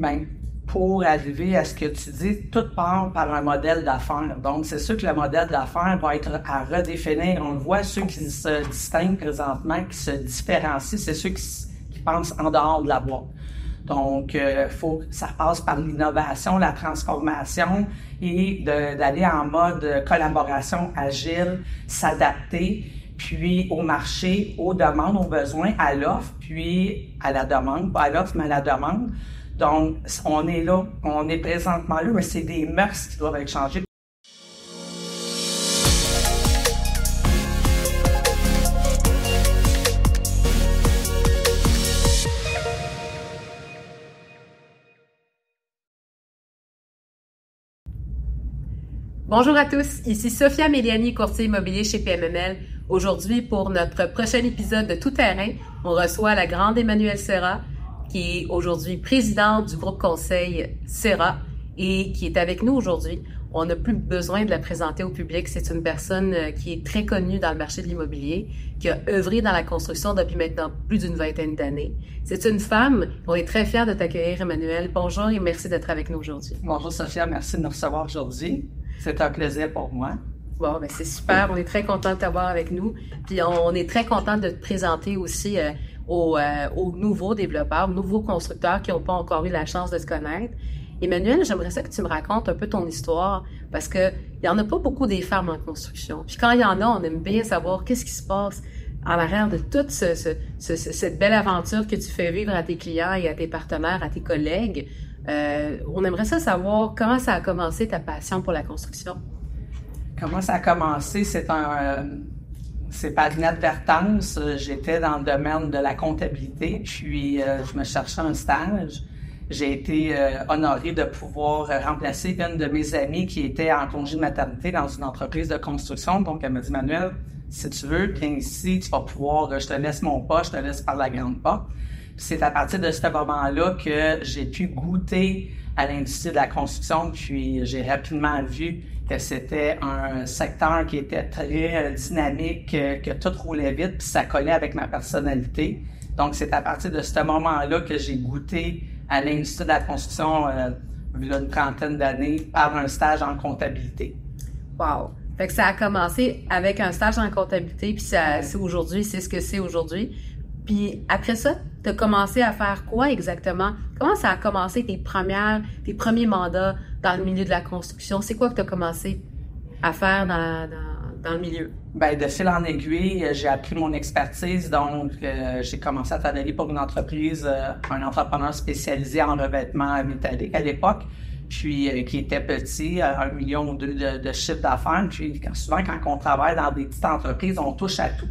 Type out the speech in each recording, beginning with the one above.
Bien, pour arriver à ce que tu dis, tout part par un modèle d'affaires. Donc, c'est sûr que le modèle d'affaires va être à redéfinir. On le voit, ceux qui se distinguent présentement, qui se différencient, c'est ceux qui pensent en dehors de la boîte. Donc, ça passe par l'innovation, la transformation et d'aller en mode collaboration agile, s'adapter, puis au marché, aux demandes, aux besoins, à l'offre, puis à la demande, pas à l'offre, mais à la demande. Donc, on est là, on est présentement là, mais c'est des mœurs qui doivent être changées. Bonjour à tous, ici Sophia Méliani, courtier immobilier chez PMML. Aujourd'hui, pour notre prochain épisode de Tout Terrain, on reçoit la grande Emmanuelle Serra, qui est aujourd'hui présidente du groupe conseil Serra et qui est avec nous aujourd'hui. On n'a plus besoin de la présenter au public. C'est une personne qui est très connue dans le marché de l'immobilier, qui a œuvré dans la construction depuis maintenant plus d'une vingtaine d'années. C'est une femme. On est très fiers de t'accueillir, Emmanuelle. Bonjour et merci d'être avec nous aujourd'hui. Bonjour, Sophia. Merci de nous recevoir aujourd'hui. C'est un plaisir pour moi. Bon, ben c'est super. On est très content de t'avoir avec nous. Puis on est très content de te présenter aussi aux nouveaux développeurs, aux nouveaux constructeurs qui n'ont pas encore eu la chance de se connaître. Emmanuelle, j'aimerais ça que tu me racontes un peu ton histoire parce que il y en a pas beaucoup des femmes en construction. Puis quand il y en a, on aime bien savoir qu'est-ce qui se passe en arrière de toute cette belle aventure que tu fais vivre à tes clients et à tes partenaires, à tes collègues. On aimerait ça savoir comment ça a commencé ta passion pour la construction. Comment ça a commencé? C'est par inadvertance. J'étais dans le domaine de la comptabilité, puis je me cherchais un stage. J'ai été honorée de pouvoir remplacer une de mes amies qui était en congé de maternité dans une entreprise de construction. Donc, elle m'a dit, Manuel, si tu veux, viens ici, tu vas pouvoir, je te laisse mon pas, je te laisse par la grande porte. Puis c'est à partir de ce moment-là que j'ai pu goûter à l'industrie de la construction, puis j'ai rapidement vu que c'était un secteur qui était très dynamique, que tout roulait vite, puis ça collait avec ma personnalité. Donc, c'est à partir de ce moment-là que j'ai goûté à l'industrie de la construction il y a une trentaine d'années par un stage en comptabilité. Wow! Fait que ça a commencé avec un stage en comptabilité, puis c'est aujourd'hui, c'est ce que c'est aujourd'hui. Puis après ça, tu as commencé à faire quoi exactement? Comment ça a commencé tes premiers mandats dans le milieu de la construction? C'est quoi que tu as commencé à faire dans le milieu? Bien, de fil en aiguille, j'ai appris mon expertise. Donc, j'ai commencé à travailler pour une entreprise, un entrepreneur spécialisé en revêtement métallique à l'époque, puis qui était petit, 1,2 million de chiffre d'affaires. Puis souvent, quand on travaille dans des petites entreprises, on touche à tout.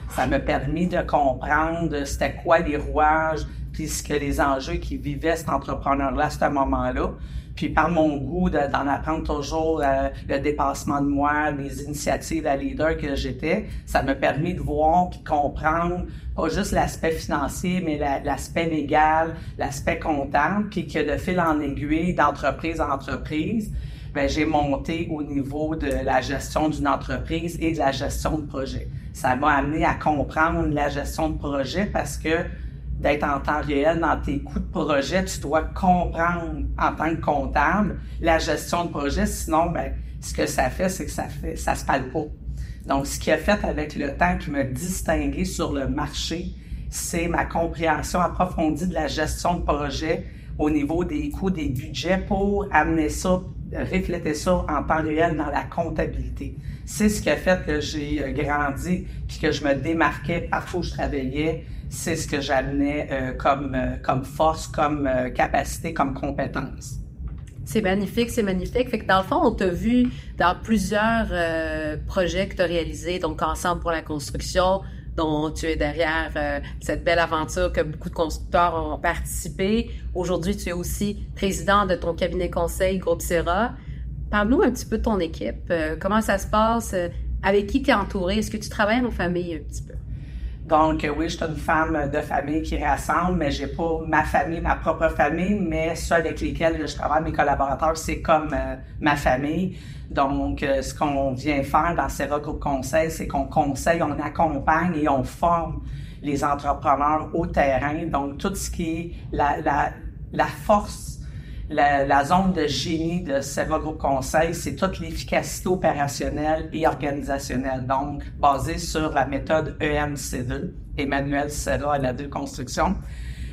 Ça m'a permis de comprendre c'était quoi les rouages, puis ce que les enjeux qui vivaient cet entrepreneur-là à ce moment-là. Puis par mon goût d'en apprendre toujours le dépassement de moi, les initiatives à leader que j'étais, ça m'a permis de voir puis comprendre pas juste l'aspect financier, mais l'aspect légal, l'aspect comptable, puis que de fil en aiguille, d'entreprise en entreprise, ben j'ai monté au niveau de la gestion d'une entreprise et de la gestion de projet. Ça m'a amené à comprendre la gestion de projet parce que d'être en temps réel dans tes coûts de projet, tu dois comprendre en tant que comptable la gestion de projet. Sinon, ben ce que ça fait, c'est que ça se parle pas. Donc, ce qui a fait avec le temps qui m'a distingué sur le marché, c'est ma compréhension approfondie de la gestion de projet au niveau des coûts, des budgets pour amener ça, refléter ça en temps réel dans la comptabilité. C'est ce qui a fait que j'ai grandi puis que je me démarquais partout où je travaillais. C'est ce que j'amenais comme force, comme capacité, comme compétence. C'est magnifique, c'est magnifique. Fait que dans le fond, on t'a vu dans plusieurs projets que tu as réalisés, donc Ensemble pour la construction, dont tu es derrière cette belle aventure que beaucoup de constructeurs ont participé. Aujourd'hui, tu es aussi président de ton cabinet conseil Groupe Serra. Parle-nous un petit peu de ton équipe. Comment ça se passe? Avec qui tu es entouré? Est-ce que tu travailles en famille un petit peu? Donc, oui, je suis une femme de famille qui rassemble, mais j'ai pas ma famille, ma propre famille, mais ceux avec lesquels je travaille, mes collaborateurs, c'est comme ma famille. Donc, ce qu'on vient faire dans Serra Groupe Conseil, c'est qu'on conseille, on accompagne et on forme les entrepreneurs au terrain. Donc, tout ce qui est la force La zone de génie de Serra Groupe Conseil, c'est toute l'efficacité opérationnelle et organisationnelle, donc basée sur la méthode EMC2, Emmanuel Serra à la 2 Construction.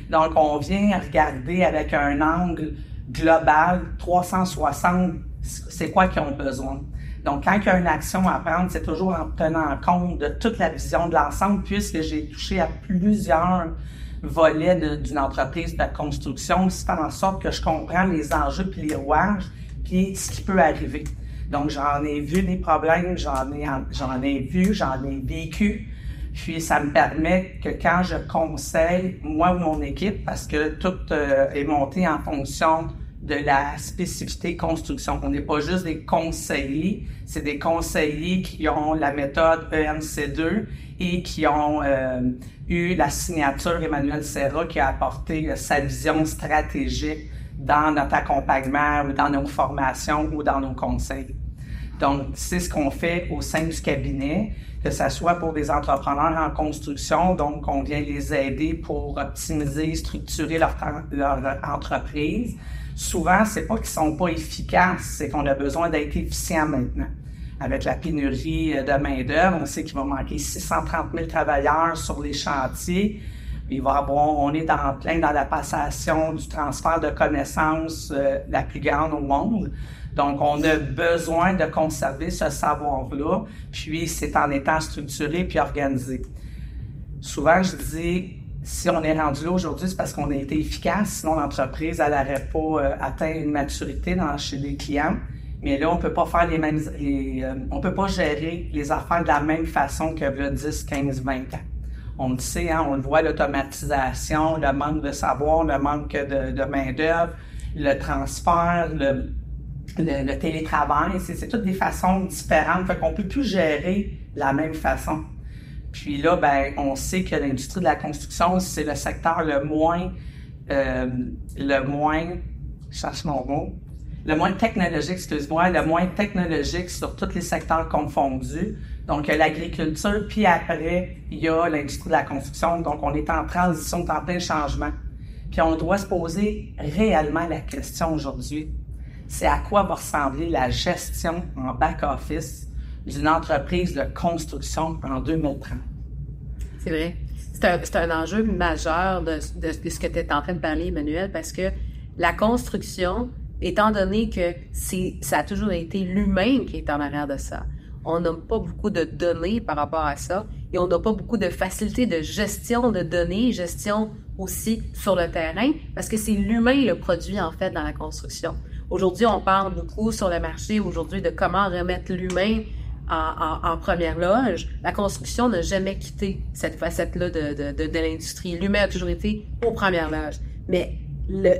Donc, on vient regarder avec un angle global, 360, c'est quoi qu'ils ont besoin. Donc, quand il y a une action à prendre, c'est toujours en tenant compte de toute la vision de l'ensemble, puisque j'ai touché à plusieurs volets d'une entreprise de construction, c'est faire en sorte que je comprends les enjeux puis les rouages, puis ce qui peut arriver. Donc, j'en ai vu des problèmes, j'en ai vécu, puis ça me permet que quand je conseille, moi ou mon équipe, parce que tout est monté en fonction de la spécificité construction. On n'est pas juste des conseillers, c'est des conseillers qui ont la méthode EMC2 et qui ont eu la signature Emmanuel Serra qui a apporté sa vision stratégique dans notre accompagnement ou dans nos formations ou dans nos conseils. Donc, c'est ce qu'on fait au sein du cabinet, que ce soit pour des entrepreneurs en construction, donc on vient les aider pour optimiser, structurer leur entreprise. Souvent, c'est pas qu'ils sont pas efficaces, c'est qu'on a besoin d'être efficient maintenant. Avec la pénurie de main-d'œuvre, on sait qu'il va manquer 630 000 travailleurs sur les chantiers. On est plein dans la passation du transfert de connaissances la plus grande au monde. Donc, on a besoin de conserver ce savoir-là, puis c'est en étant structuré puis organisé. Souvent, je dis, si on est rendu là aujourd'hui, c'est parce qu'on a été efficace, sinon l'entreprise, elle n'aurait pas atteint une maturité chez les clients. Mais là, on peut pas faire on peut pas gérer les affaires de la même façon que le 10, 15, 20 ans. On le sait, on le voit, l'automatisation, le manque de savoir, le manque de main-d'œuvre, le transfert, le télétravail, c'est toutes des façons différentes. Fait qu'on peut plus gérer de la même façon. Puis là, on sait que l'industrie de la construction, c'est le secteur le moins technologique sur tous les secteurs confondus. Donc, l'agriculture, puis après, il y a l'industrie de la construction. Donc, on est en transition, en plein changement. Puis on doit se poser réellement la question aujourd'hui, c'est à quoi va ressembler la gestion en back-office d'une entreprise de construction en 2030. C'est vrai. C'est un enjeu majeur de ce que tu es en train de parler, Emmanuel, parce que la construction, étant donné que ça a toujours été l'humain qui est en arrière de ça, on n'a pas beaucoup de données par rapport à ça et on n'a pas beaucoup de facilité de gestion de données, gestion aussi sur le terrain, parce que c'est l'humain le produit, en fait, dans la construction. Aujourd'hui, on parle beaucoup sur le marché aujourd'hui de comment remettre l'humain en première loge. La construction n'a jamais quitté cette facette-là de l'industrie. L'humain a toujours été aux premières loges. Mais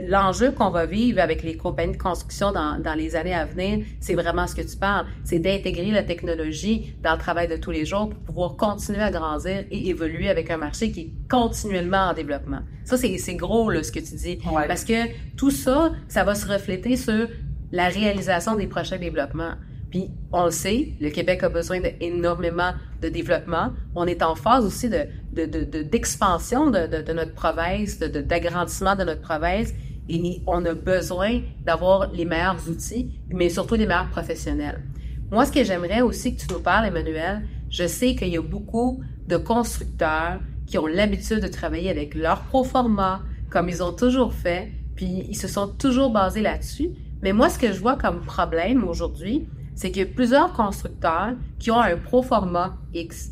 l'enjeu qu'on va vivre avec les compagnies de construction dans les années à venir, c'est vraiment ce que tu parles. C'est d'intégrer la technologie dans le travail de tous les jours pour pouvoir continuer à grandir et évoluer avec un marché qui est continuellement en développement. Ça, c'est gros, là, ce que tu dis. Ouais. Parce que tout ça, ça va se refléter sur la réalisation des prochains développements. Puis, on le sait, le Québec a besoin d'énormément de développement. On est en phase aussi d'expansion de notre province, d'agrandissement de notre province. Et on a besoin d'avoir les meilleurs outils, mais surtout les meilleurs professionnels. Moi, ce que j'aimerais aussi que tu nous parles, Emmanuel, je sais qu'il y a beaucoup de constructeurs qui ont l'habitude de travailler avec leur proforma, comme ils ont toujours fait, puis ils se sont toujours basés là-dessus. Mais moi, ce que je vois comme problème aujourd'hui, c'est qu'il y a plusieurs constructeurs qui ont un proforma X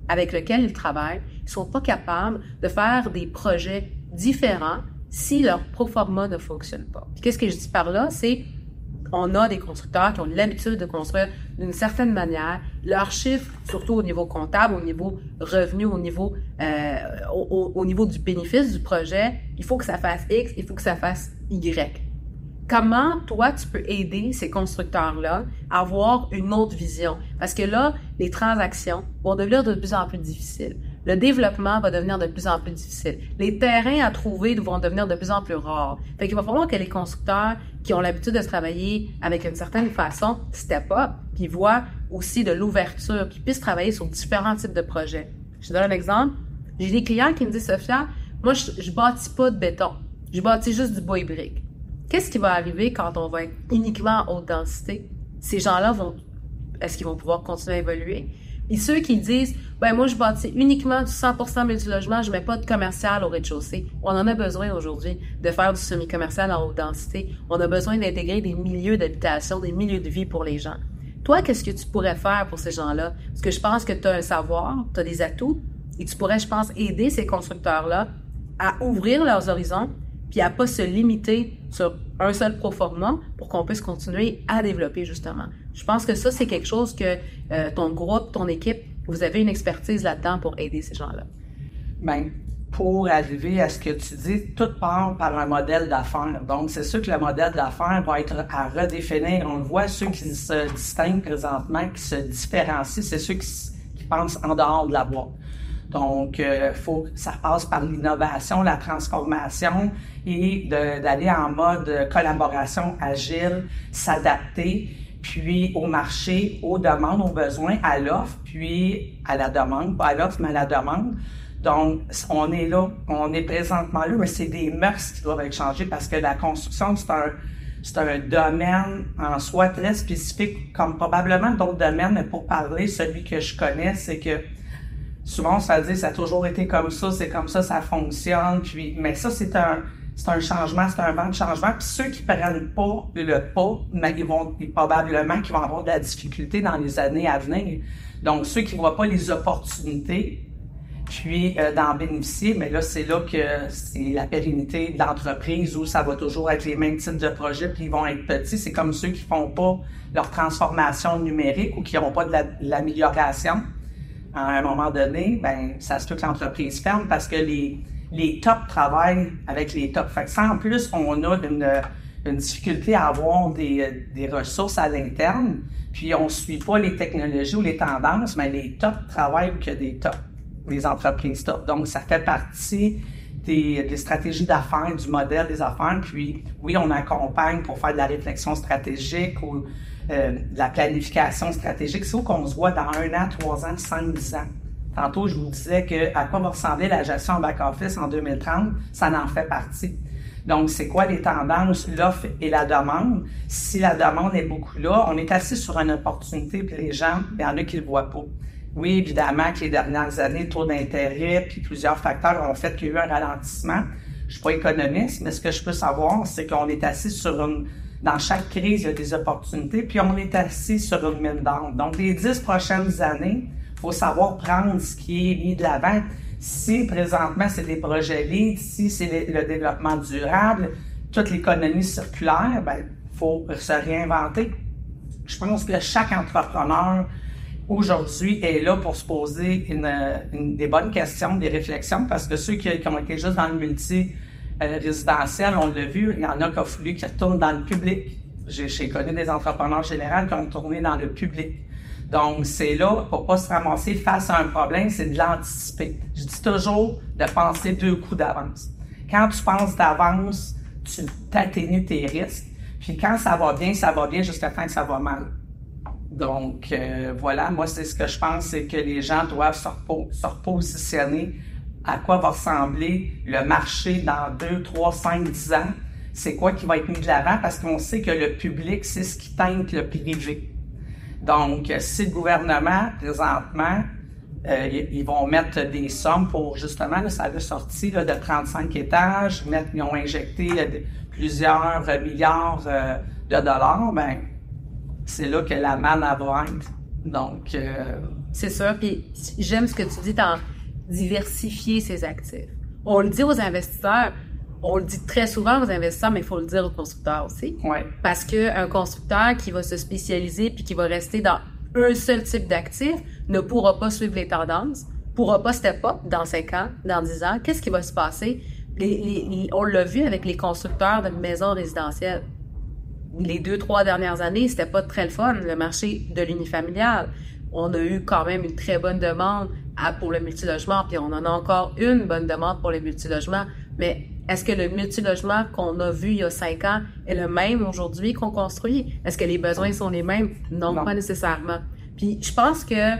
avec lequel ils travaillent, ils sont pas capables de faire des projets différents si leur proforma ne fonctionne pas. Puis qu'est-ce que je dis par là? C'est on a des constructeurs qui ont l'habitude de construire d'une certaine manière. Leurs chiffres, surtout au niveau comptable, au niveau revenu, au niveau du bénéfice du projet, il faut que ça fasse X, il faut que ça fasse Y. Comment, toi, tu peux aider ces constructeurs-là à avoir une autre vision? Parce que là, les transactions vont devenir de plus en plus difficiles. Le développement va devenir de plus en plus difficile. Les terrains à trouver vont devenir de plus en plus rares. Fait qu'il va falloir que les constructeurs qui ont l'habitude de travailler avec une certaine façon step up, puis voient aussi de l'ouverture, puis puissent travailler sur différents types de projets. Je te donne un exemple. J'ai des clients qui me disent, Sophia, moi, je bâtis pas de béton. Je bâtis juste du bois et briques. Qu'est-ce qui va arriver quand on va être uniquement en haute densité? Ces gens-là est-ce qu'ils vont pouvoir continuer à évoluer? Et ceux qui disent, moi, je bâtis uniquement du 100% multilogement, je mets pas de commercial au rez-de-chaussée. On en a besoin aujourd'hui de faire du semi-commercial en haute densité. On a besoin d'intégrer des milieux d'habitation, des milieux de vie pour les gens. Toi, qu'est-ce que tu pourrais faire pour ces gens-là? Parce que je pense que tu as un savoir, tu as des atouts, et tu pourrais, je pense, aider ces constructeurs-là à ouvrir leurs horizons, puis à pas se limiter sur un seul proforma pour qu'on puisse continuer à développer, justement. Je pense que ça, c'est quelque chose que ton groupe, ton équipe, vous avez une expertise là-dedans pour aider ces gens-là. Bien, pour arriver à ce que tu dis, tout part par un modèle d'affaires. Donc, c'est sûr que le modèle d'affaires va être à redéfinir. On le voit, ceux qui se distinguent présentement, qui se différencient, c'est ceux qui pensent en dehors de la boîte. Donc, ça passe par l'innovation, la transformation et d'aller en mode collaboration agile, s'adapter, puis au marché, aux demandes, aux besoins, à l'offre, puis à la demande, pas à l'offre, mais à la demande. Donc, on est là, on est présentement là, mais c'est des mœurs qui doivent être changées parce que la construction, c'est un domaine en soi très spécifique, comme probablement d'autres domaines, mais pour parler, celui que je connais, c'est que souvent, ça dit, ça a toujours été comme ça, c'est comme ça fonctionne. Puis, mais ça, c'est un changement, c'est un vent de changement. Puis ceux qui prennent pas le pas, mais probablement qu'ils vont avoir de la difficulté dans les années à venir. Donc, ceux qui voient pas les opportunités, puis d'en bénéficier, mais là, c'est là que c'est la pérennité de l'entreprise où ça va toujours être les mêmes types de projets, puis ils vont être petits. C'est comme ceux qui font pas leur transformation numérique ou qui n'ont pas de l'amélioration. À un moment donné, ça se peut que l'entreprise ferme parce que les tops travaillent avec les tops. Fait que ça, en plus, on a une difficulté à avoir des ressources à l'interne, puis on suit pas les technologies ou les tendances, mais les tops travaillent que des tops, les entreprises top. Donc, ça fait partie des stratégies d'affaires, du modèle des affaires. Puis, oui, on accompagne pour faire de la réflexion stratégique ou de la planification stratégique. C'est où qu'on se voit dans 1 an, 3 ans, 5, 10 ans. Tantôt, je vous disais à quoi va ressembler la gestion en back-office en 2030, ça en fait partie. Donc, c'est quoi les tendances, l'offre et la demande? Si la demande est beaucoup là, on est assis sur une opportunité, puis les gens, il y en a qui le voient pas. Oui, évidemment que les dernières années, le taux d'intérêt puis plusieurs facteurs ont fait qu'il y a eu un ralentissement. Je suis pas économiste, mais ce que je peux savoir, c'est qu'on est assis dans chaque crise, il y a des opportunités, puis on est assis sur une mine d'or. Donc, les 10 prochaines années, il faut savoir prendre ce qui est mis de l'avant. Si, présentement, c'est des projets lead, si c'est le développement durable, toute l'économie circulaire, il faut se réinventer. Je pense que chaque entrepreneur, aujourd'hui, est là pour se poser des bonnes questions, des réflexions, parce que ceux qui ont été juste dans le résidentiel, on l'a vu, il y en a qui ont voulu qu'ils retournent dans le public. J'ai connu des entrepreneurs généraux qui ont tourné dans le public. Donc, c'est là, pour pas se ramasser face à un problème, c'est de l'anticiper. Je dis toujours de penser 2 coups d'avance. Quand tu penses d'avance, tu t'atténues tes risques. Puis quand ça va bien jusqu'à temps que ça va mal. Donc, voilà, moi, c'est ce que je pense, c'est que les gens doivent se repositionner à quoi va ressembler le marché dans 2, 3, 5, 10 ans. C'est quoi qui va être mis de l'avant parce qu'on sait que le public, c'est ce qui teinte le privé. Donc, si le gouvernement, présentement, ils vont mettre des sommes pour, justement, là, ça a sorti là, de 35 étages, ils ont injecté plusieurs milliards de dollars, c'est là que la manne va être. Donc, c'est sûr, puis j'aime ce que tu dis dans diversifier ses actifs. On le dit aux investisseurs, on le dit très souvent aux investisseurs, mais il faut le dire aux constructeurs aussi. Ouais. Parce qu'un constructeur qui va se spécialiser puis qui va rester dans un seul type d'actif ne pourra pas suivre les tendances, pourra pas step up dans 5 ans, dans 10 ans. Qu'est-ce qui va se passer? On l'a vu avec les constructeurs de maisons résidentielles. Les 2-3 dernières années, c'était pas très le fun, le marché de l'unifamilial. On a eu quand même une très bonne demande pour le multilogement, puis on en a encore une bonne demande pour le multilogement. Mais est-ce que le multilogement qu'on a vu il y a 5 ans est le même aujourd'hui qu'on construit? Est-ce que les besoins sont les mêmes? Non, pas nécessairement. Puis je pense que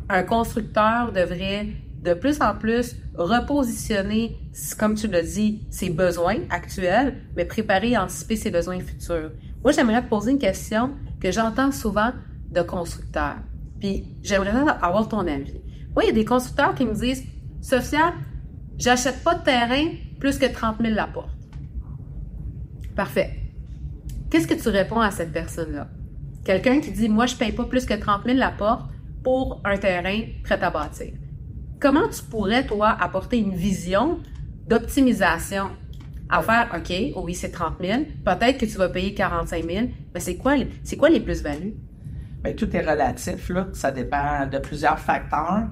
un constructeur devrait de plus en plus repositionner, comme tu l'as dit, ses besoins actuels, mais préparer et anticiper ses besoins futurs. Moi, j'aimerais te poser une question que j'entends souvent de constructeurs. Puis, j'aimerais avoir ton avis. Moi, il y a des constructeurs qui me disent, Sophia, j'achète pas de terrain plus que 30 000 la porte. Parfait. Qu'est-ce que tu réponds à cette personne-là? Quelqu'un qui dit, moi, je paye pas plus que 30 000 la porte pour un terrain prêt à bâtir. Comment tu pourrais, toi, apporter une vision d'optimisation à faire, OK, oui, c'est 30 000, peut-être que tu vas payer 45 000, mais c'est quoi les plus-values? Bien, tout est relatif, là. Ça dépend de plusieurs facteurs.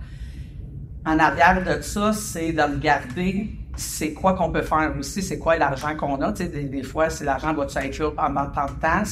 En arrière de ça, c'est de regarder c'est quoi qu'on peut faire aussi, c'est quoi l'argent qu'on a. Tu sais, des fois, c'est l'argent va-tu être là pendant tant de temps.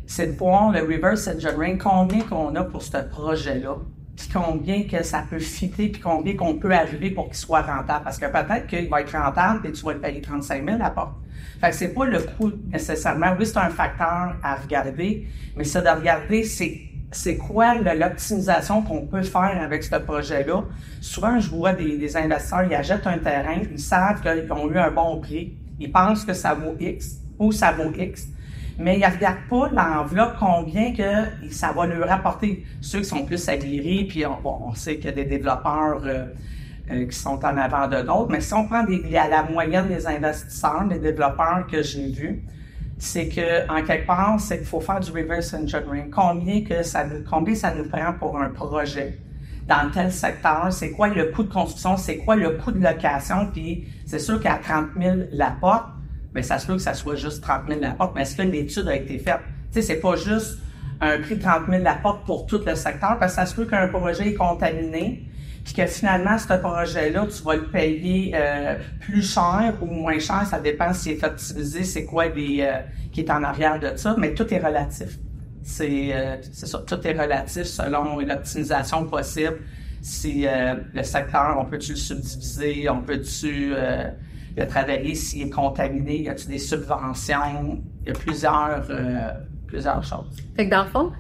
C'est de voir le reverse engineering, combien qu'on a pour ce projet-là, puis combien que ça peut fitter, puis combien qu'on peut arriver pour qu'il soit rentable. Parce que peut-être qu'il va être rentable et tu vas le payer 35 000 à porte. Fait que c'est pas le coût nécessairement. Oui, c'est un facteur à regarder, mais ça de regarder, c'est quoi l'optimisation qu'on peut faire avec ce projet-là. Souvent, je vois des investisseurs, ils achètent un terrain, ils savent qu'ils ont eu un bon prix, ils pensent que ça vaut X ou ça vaut X, mais ils ne regardent pas l'enveloppe, combien que ça va leur rapporter. Ceux qui sont plus aguerris, puis on sait qu'il y a des développeurs qui sont en avant de d'autres, mais si on prend à la moyenne des investisseurs, des développeurs que j'ai vus, c'est que en quelque part, c'est qu'il faut faire du reverse engineering. Combien ça nous prend pour un projet dans tel secteur? C'est quoi le coût de construction? C'est quoi le coût de location? Puis c'est sûr qu'à 30 000 la porte, bien, ça se peut que ça soit juste 30 000 la porte, mais est-ce que l'étude a été faite? Tu sais, c'est pas juste un prix de 30 000 la porte pour tout le secteur, parce que ça se peut qu'un projet est contaminé, puis que finalement, ce projet-là, tu vas le payer plus cher ou moins cher, ça dépend s'il est optimisé, c'est quoi qui est en arrière de ça, mais tout est relatif. C'est ça, tout est relatif selon l'optimisation possible. Si le secteur, on peut-tu le subdiviser, on peut-tu le travailler s'il est contaminé, y a-tu des subventions, il y a plusieurs choses. Fait que dans le fond,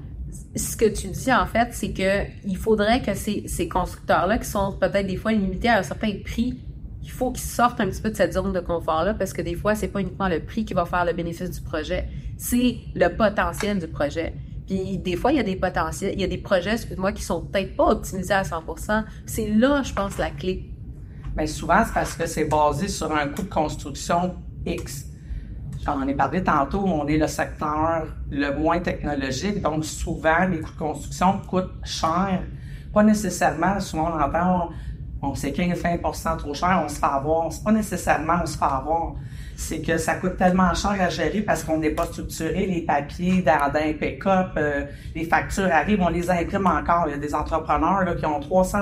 ce que tu dis, en fait, c'est que il faudrait que ces constructeurs-là, qui sont peut-être des fois limités à un certain prix, il faut qu'ils sortent un petit peu de cette zone de confort-là, parce que des fois, c'est pas uniquement le prix qui va faire le bénéfice du projet, c'est le potentiel du projet. Puis des fois, il y a des projets, excuse-moi, qui sont peut-être pas optimisés à 100%. C'est là, je pense, la clé. Bien, souvent, c'est parce que c'est basé sur un coût de construction X. J'en ai parlé tantôt, on est le secteur le moins technologique, donc souvent, les coûts de construction coûtent cher. Pas nécessairement, souvent on entend, c'est 15-20% trop cher, on se fait avoir. C'est pas nécessairement on se fait avoir. C'est que ça coûte tellement cher à gérer parce qu'on n'est pas structuré, les papiers dans un pick-up, les factures arrivent, on les imprime encore. Il y a des entrepreneurs là, qui ont 300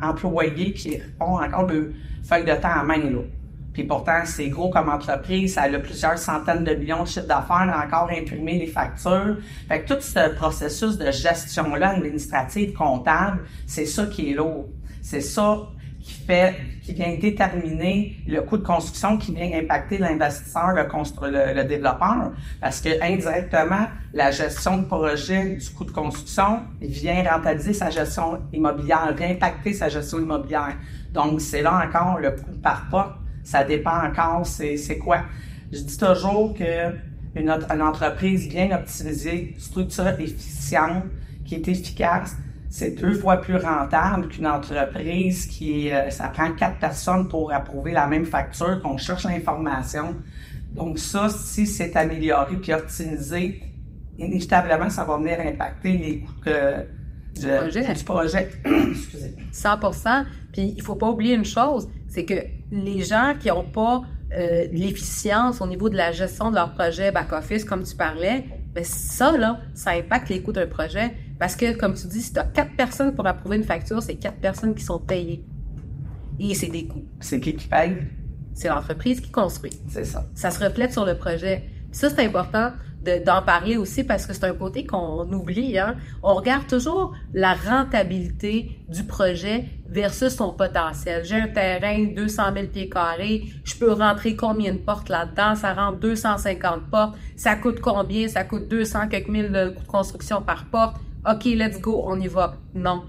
employés qui font encore de feuilles de temps à main, là. Puis pourtant, c'est gros comme entreprise, ça a plusieurs centaines de millions de chiffres d'affaires, encore imprimer les factures. Fait que tout ce processus de gestion-là, administrative, comptable, c'est ça qui est lourd. C'est ça qui vient déterminer le coût de construction, qui vient impacter l'investisseur, le développeur. Parce que indirectement, la gestion de projet du coût de construction vient rentabiliser sa gestion immobilière, vient impacter sa gestion immobilière. Donc, c'est là encore le coût par porte. Ça dépend encore, c'est quoi. Je dis toujours que une entreprise bien optimisée, structurée, efficiente, qui est efficace, c'est 2 fois plus rentable qu'une entreprise ça prend 4 personnes pour approuver la même facture, qu'on cherche l'information. Donc ça, si c'est amélioré puis optimisé, inévitablement, ça va venir impacter les coûts du projet. Excusez. 100%. Puis il faut pas oublier une chose, c'est que les gens qui n'ont pas l'efficience au niveau de la gestion de leur projet back-office, comme tu parlais, bien ça, là, ça impacte les coûts d'un projet. Parce que, comme tu dis, si tu as 4 personnes pour approuver une facture, c'est 4 personnes qui sont payées. Et c'est des coûts. C'est qui paye? C'est l'entreprise qui construit. C'est ça. Ça se reflète sur le projet. Puis ça, c'est important d'en parler aussi parce que c'est un côté qu'on oublie. Hein? On regarde toujours la rentabilité du projet versus son potentiel. J'ai un terrain, 200 000 pieds carrés, je peux rentrer combien de portes là-dedans? Ça rentre 250 portes. Ça coûte combien? Ça coûte 200 quelques mille de coût de construction par porte. OK, let's go, on y va. Non.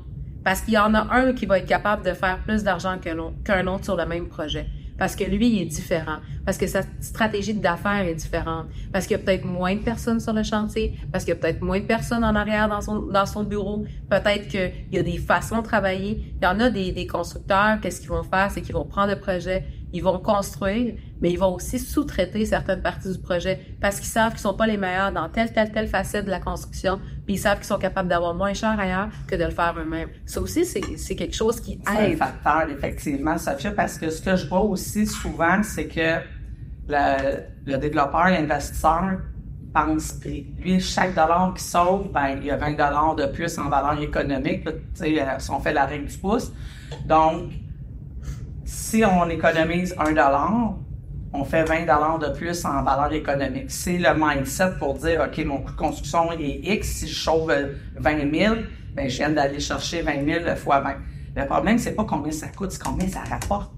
Parce qu'il y en a un qui va être capable de faire plus d'argent qu'un autre sur le même projet. Parce que lui, il est différent. Parce que sa stratégie d'affaires est différente. Parce qu'il y a peut-être moins de personnes sur le chantier. Parce qu'il y a peut-être moins de personnes en arrière dans son bureau. Peut-être qu'il y a des façons de travailler. Il y en a des constructeurs, qu'est-ce qu'ils vont faire? C'est qu'ils vont prendre le projet, ils vont construire, mais ils vont aussi sous-traiter certaines parties du projet parce qu'ils savent qu'ils sont pas les meilleurs dans telle facette de la construction, puis ils savent qu'ils sont capables d'avoir moins cher ailleurs que de le faire eux-mêmes. Ça aussi, c'est quelque chose qui aide. C'est un facteur, effectivement, Sophia, parce que ce que je vois aussi souvent, c'est que le développeur, l'investisseur, pense prix. Lui, chaque dollar qu'il sauve, ben, il y a 20 $ de plus en valeur économique, là, si on fait la règle du pouce. Donc, si on économise 1 $, on fait 20 $ de plus en valeur économique. C'est le mindset pour dire, OK, mon coût de construction est X. Si je sauve 20 000, ben, je viens d'aller chercher 20 000 fois 20. Le problème, c'est pas combien ça coûte, c'est combien ça rapporte.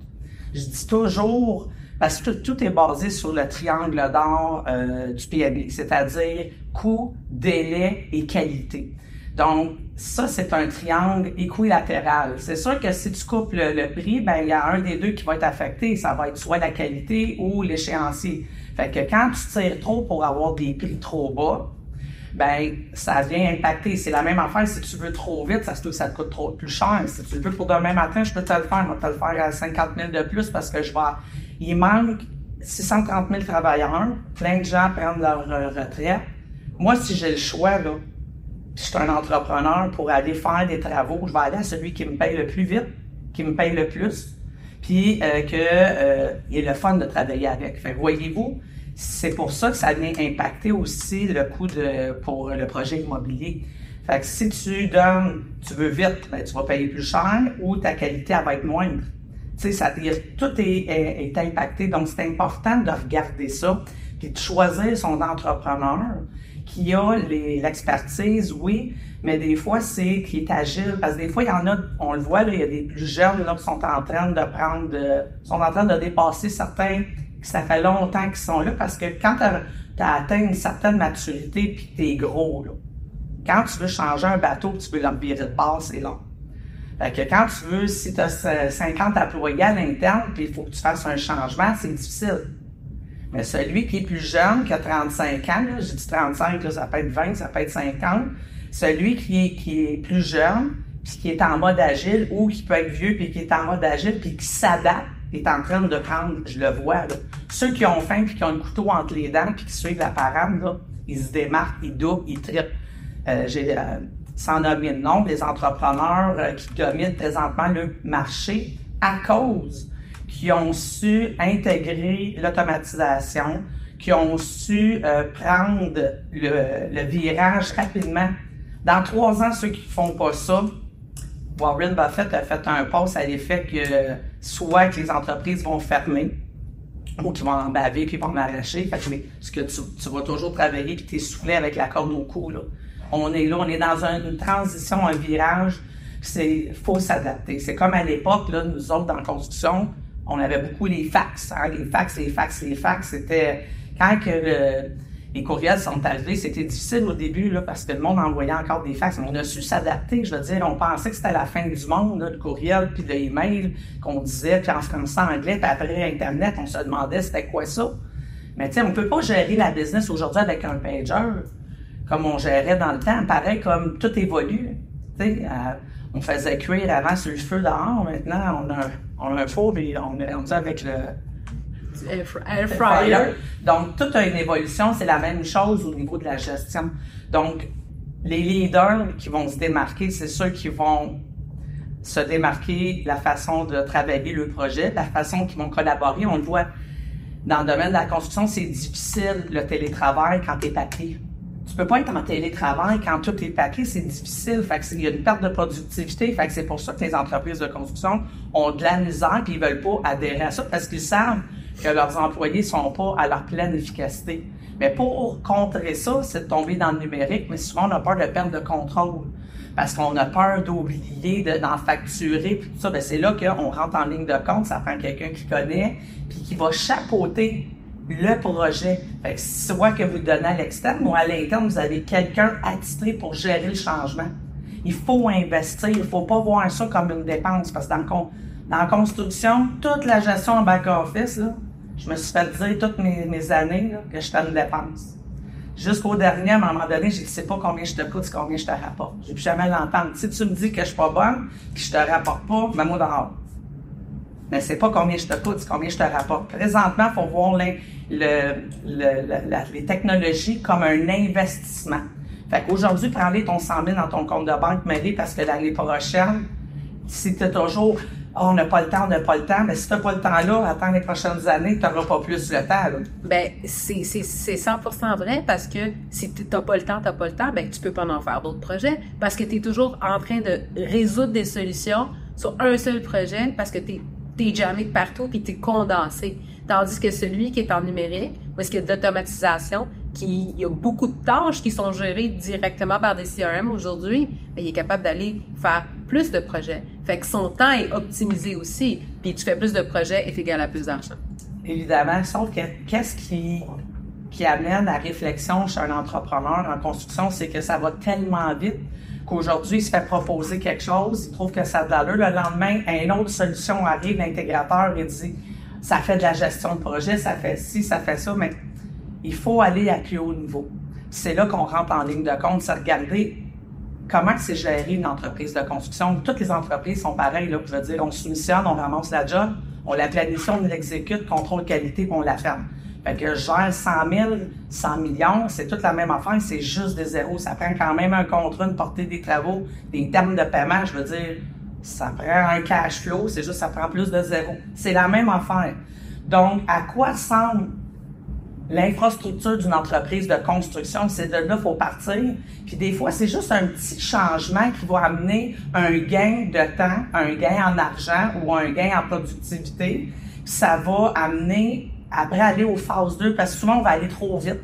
Je dis toujours, parce que tout est basé sur le triangle d'or du PMI, c'est-à-dire coût, délai et qualité. Donc, ça, c'est un triangle équilatéral. C'est sûr que si tu coupes le prix, ben il y a un des deux qui va être affecté. Ça va être soit la qualité ou l'échéancier. Fait que quand tu tires trop pour avoir des prix trop bas, ben ça vient impacter. C'est la même affaire si tu veux trop vite, ça te coûte trop plus cher. Si tu le veux pour demain matin, je peux te le faire. Je vais te le faire à 50 000 de plus parce que il manque 630 000 travailleurs. Plein de gens prennent leur retraite. Moi, si j'ai le choix, là, je suis un entrepreneur pour aller faire des travaux, je vais aller à celui qui me paye le plus vite, qui me paye le plus, puis il est le fun de travailler avec. Fait que voyez-vous, c'est pour ça que ça vient impacter aussi le coût pour le projet immobilier. Fait que si tu veux vite, ben, tu vas payer plus cher ou ta qualité elle va être moindre. Tu sais, tout est impacté, donc c'est important de regarder ça, puis de choisir son entrepreneur qui a l'expertise, oui, mais des fois, qui est agile. Parce que des fois, il y en a, on le voit, là, il y a des plus jeunes là, qui sont en train de dépasser certains, ça fait longtemps qu'ils sont là, parce que quand tu as atteint une certaine maturité puis que tu es gros, là, quand tu veux changer un bateau, tu veux l'empirer de base, c'est long. Fait que quand tu veux, si tu as 50 employés à l'interne puis il faut que tu fasses un changement, c'est difficile. Mais celui qui est plus jeune, qui a 35 ans, là, j'ai dit 35, là, ça peut être 20, ça peut être 50, celui qui est plus jeune, puis qui est en mode agile, ou qui peut être vieux, puis qui est en mode agile, puis qui s'adapte, est en train de prendre, je le vois, là, ceux qui ont faim, puis qui ont le couteau entre les dents, puis qui suivent la parade, là, ils se démarquent, ils doublent, ils trippent. Sans nommer le nom, des entrepreneurs qui dominent présentement le marché à cause qui ont su intégrer l'automatisation, qui ont su prendre le virage rapidement. Dans 3 ans, ceux qui ne font pas ça, Warren Buffett a fait un post à l'effet que soit que les entreprises vont fermer, ou qu'ils vont en baver puis ils vont en arracher. Fait que ce que tu vas toujours travailler puis t'essouffler avec la corde au cou, là. On est là, on est dans une transition, un virage. Faut s'adapter. C'est comme à l'époque, là, nous autres, dans la construction, on avait beaucoup les fax. Hein? Les fax, c'était... Quand les courriels sont arrivés, c'était difficile au début, là, parce que le monde envoyait encore des fax. On a su s'adapter, je veux dire. On pensait que c'était la fin du monde, là, le courriel, puis le email qu'on disait, puis en français, anglais, puis après Internet, on se demandait c'était quoi ça. Mais tu sais, on peut pas gérer la business aujourd'hui avec un pager comme on gérait dans le temps. Pareil, comme tout évolue. Tu sais, on faisait cuire avant sur le feu dehors. Maintenant, on a un four, puis on est rendu avec le air fryer. Donc, toute une évolution, c'est la même chose au niveau de la gestion. Donc, les leaders qui vont se démarquer, c'est ceux qui vont se démarquer la façon de travailler le projet, la façon qu'ils vont collaborer. On le voit dans le domaine de la construction, c'est difficile le télétravail quand tu es papier. Tu peux pas être en télétravail quand tout est paquet, c'est difficile. Fait que il y a une perte de productivité. Fait que c'est pour ça que les entreprises de construction ont de la misère puis ils veulent pas adhérer à ça parce qu'ils savent que leurs employés sont pas à leur pleine efficacité. Mais pour contrer ça, c'est de tomber dans le numérique, mais souvent on a peur de perdre le contrôle. Parce qu'on a peur d'oublier, d'en facturer, puis tout ça. Ben c'est là qu'on rentre en ligne de compte, ça prend quelqu'un qui connaît, puis qui va chapeauter le projet. Fait que soit que vous le donnez à l'externe ou à l'interne, vous avez quelqu'un attitré pour gérer le changement. Il faut investir, il ne faut pas voir ça comme une dépense, parce que dans la construction, toute la gestion en back-office, je me suis fait dire toutes mes années là, que j'étais une dépense. Jusqu'au dernier, à un moment donné, j'ai dit, c'est pas combien je te coûte, c'est combien je te rapporte. J'ai plus jamais l'entendre. Si tu me dis que je suis pas bonne, que je te rapporte pas, mets-moi dehors. Mais c'est pas combien je te coûte, c'est combien je te rapporte. Présentement, il faut voir les technologies comme un investissement. Fait qu'aujourd'hui, prends-les ton 100 000 dans ton compte de banque, mets-les parce que l'année prochaine, si tu es toujours on n'a pas le temps, mais si tu n'as pas le temps là, attends les prochaines années, tu n'auras pas plus le temps. Là. Bien, c'est 100% vrai parce que si tu n'as pas le temps, bien, tu peux pas en faire d'autres projets parce que tu es toujours en train de résoudre des solutions sur un seul projet parce que tu es jammé de partout et tu es condensé. Tandis que celui qui est en numérique, où est-ce qu'il y a de l'automatisation, il y a beaucoup de tâches qui sont gérées directement par des CRM aujourd'hui, mais il est capable d'aller faire plus de projets. Fait que son temps est optimisé aussi, puis tu fais plus de projets est égal à plus d'argent. Évidemment, sauf que qu'est-ce qui amène à réflexion chez un entrepreneur en construction, c'est que ça va tellement vite qu'aujourd'hui, il se fait proposer quelque chose, il trouve que ça a de l'allure. Le lendemain, une autre solution arrive, l'intégrateur, il dit « ça fait de la gestion de projet, ça fait ci, ça fait ça », mais il faut aller à plus haut niveau. C'est là qu'on rentre en ligne de compte, c'est regarder comment c'est géré une entreprise de construction. Toutes les entreprises sont pareilles, là. Je veux dire, on soumissionne, on ramasse la job, on la planifie, on l'exécute, contrôle qualité, puis on la ferme. Fait que je gère 100 000, 100 millions, c'est toute la même affaire, c'est juste des zéros. Ça prend quand même un contrat, une portée des travaux, des termes de paiement, je veux dire, ça prend un cash flow, c'est juste ça prend plus de zéros. C'est la même affaire. Donc, à quoi semble l'infrastructure d'une entreprise de construction? C'est de là qu'il faut partir. Puis des fois, c'est juste un petit changement qui va amener un gain de temps, un gain en argent ou un gain en productivité. Puis ça va amener, après, aller aux phases 2, parce que souvent, on va aller trop vite.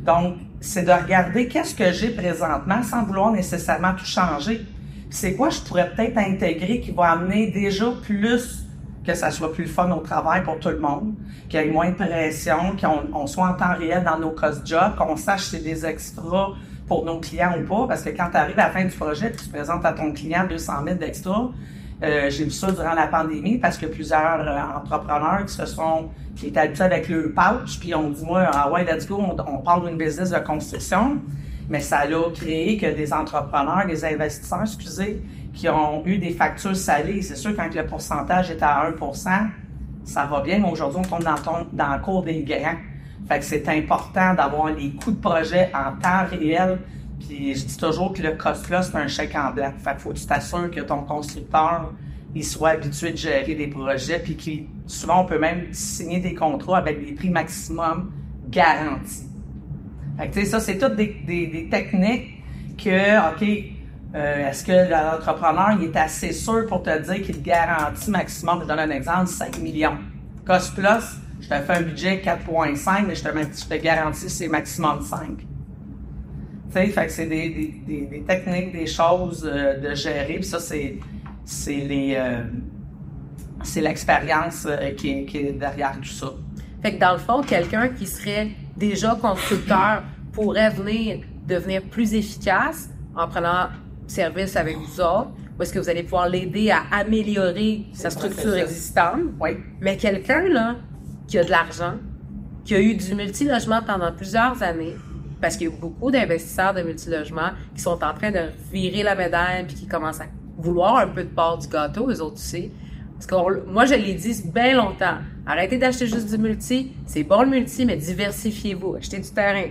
Donc, c'est de regarder qu'est-ce que j'ai présentement sans vouloir nécessairement tout changer. C'est quoi je pourrais peut-être intégrer qui va amener déjà plus, que ça soit plus fun au travail pour tout le monde, qu'il y ait moins de pression, qu'on soit en temps réel dans nos cost-jobs, qu'on sache si c'est des extras pour nos clients ou pas, parce que quand tu arrives à la fin du projet et tu présentes à ton client 200 000 d'extras, j'ai vu ça durant la pandémie parce que plusieurs entrepreneurs qui étaient habitués avec leur pouch, puis on dit, moi, ah ouais, let's go, on parle d'une business de construction, mais ça a créé que des entrepreneurs, des investisseurs, qui ont eu des factures salées. C'est sûr, quand le pourcentage est à 1%, ça va bien, mais aujourd'hui, on tombe dans le cours des grands. Fait que c'est important d'avoir les coûts de projet en temps réel. Puis je dis toujours que le cost-là, c'est un chèque en blanc. Fait qu'il faut que tu t'assures que ton constructeur, il soit habitué de gérer des projets, puis souvent, on peut même signer des contrats avec des prix maximum garantis. Fait que tu sais, ça, c'est toutes des techniques que, OK, est-ce que l'entrepreneur il est assez sûr pour te dire qu'il garantit maximum, je donne un exemple, 5 millions. Cost plus, je te fais un budget 4,5, mais je te garantis c'est maximum 5. Tu sais, fait que c'est des techniques, des choses de gérer, puis ça, c'est l'expérience qui est derrière tout ça. Fait que dans le fond, quelqu'un qui serait déjà constructeur pourrait devenir plus efficace en prenant service avec vous autres, ou est-ce que vous allez pouvoir l'aider à améliorer sa structure existante? Oui. Mais quelqu'un, là, qui a de l'argent, qui a eu du multilogement pendant plusieurs années, parce qu'il y a beaucoup d'investisseurs de multilogement qui sont en train de virer la médaille puis qui commencent à vouloir un peu de part du gâteau, eux autres aussi. Parce que moi, je l'ai dit bien longtemps. Arrêtez d'acheter juste du multi. C'est bon le multi, mais diversifiez-vous. Achetez du terrain.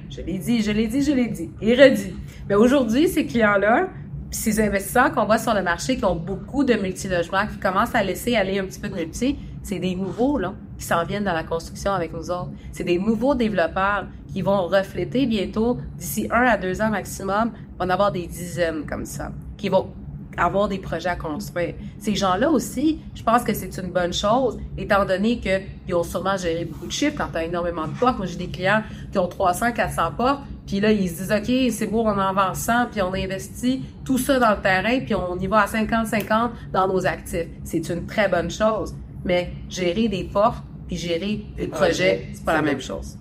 Je l'ai dit. Et redit. Mais aujourd'hui, ces clients-là, puis ces investisseurs qu'on voit sur le marché qui ont beaucoup de multilogements, qui commencent à laisser aller un petit peu de multi, c'est des nouveaux, là, qui s'en viennent dans la construction avec nous autres. C'est des nouveaux développeurs qui vont refléter bientôt, d'ici 1 à 2 ans maximum, on va avoir des dizaines comme ça, qui vont avoir des projets à construire. Ces gens-là aussi, je pense que c'est une bonne chose, étant donné qu'ils ont sûrement géré beaucoup de chiffres quand tu as énormément de portes. Moi, j'ai des clients qui ont 300, 400 portes, puis là, ils se disent, OK, c'est beau, on en vend 100, puis on investit tout ça dans le terrain, puis on y va à 50-50 dans nos actifs. C'est une très bonne chose. Mais gérer des portes, puis gérer des projets, c'est pas la même chose.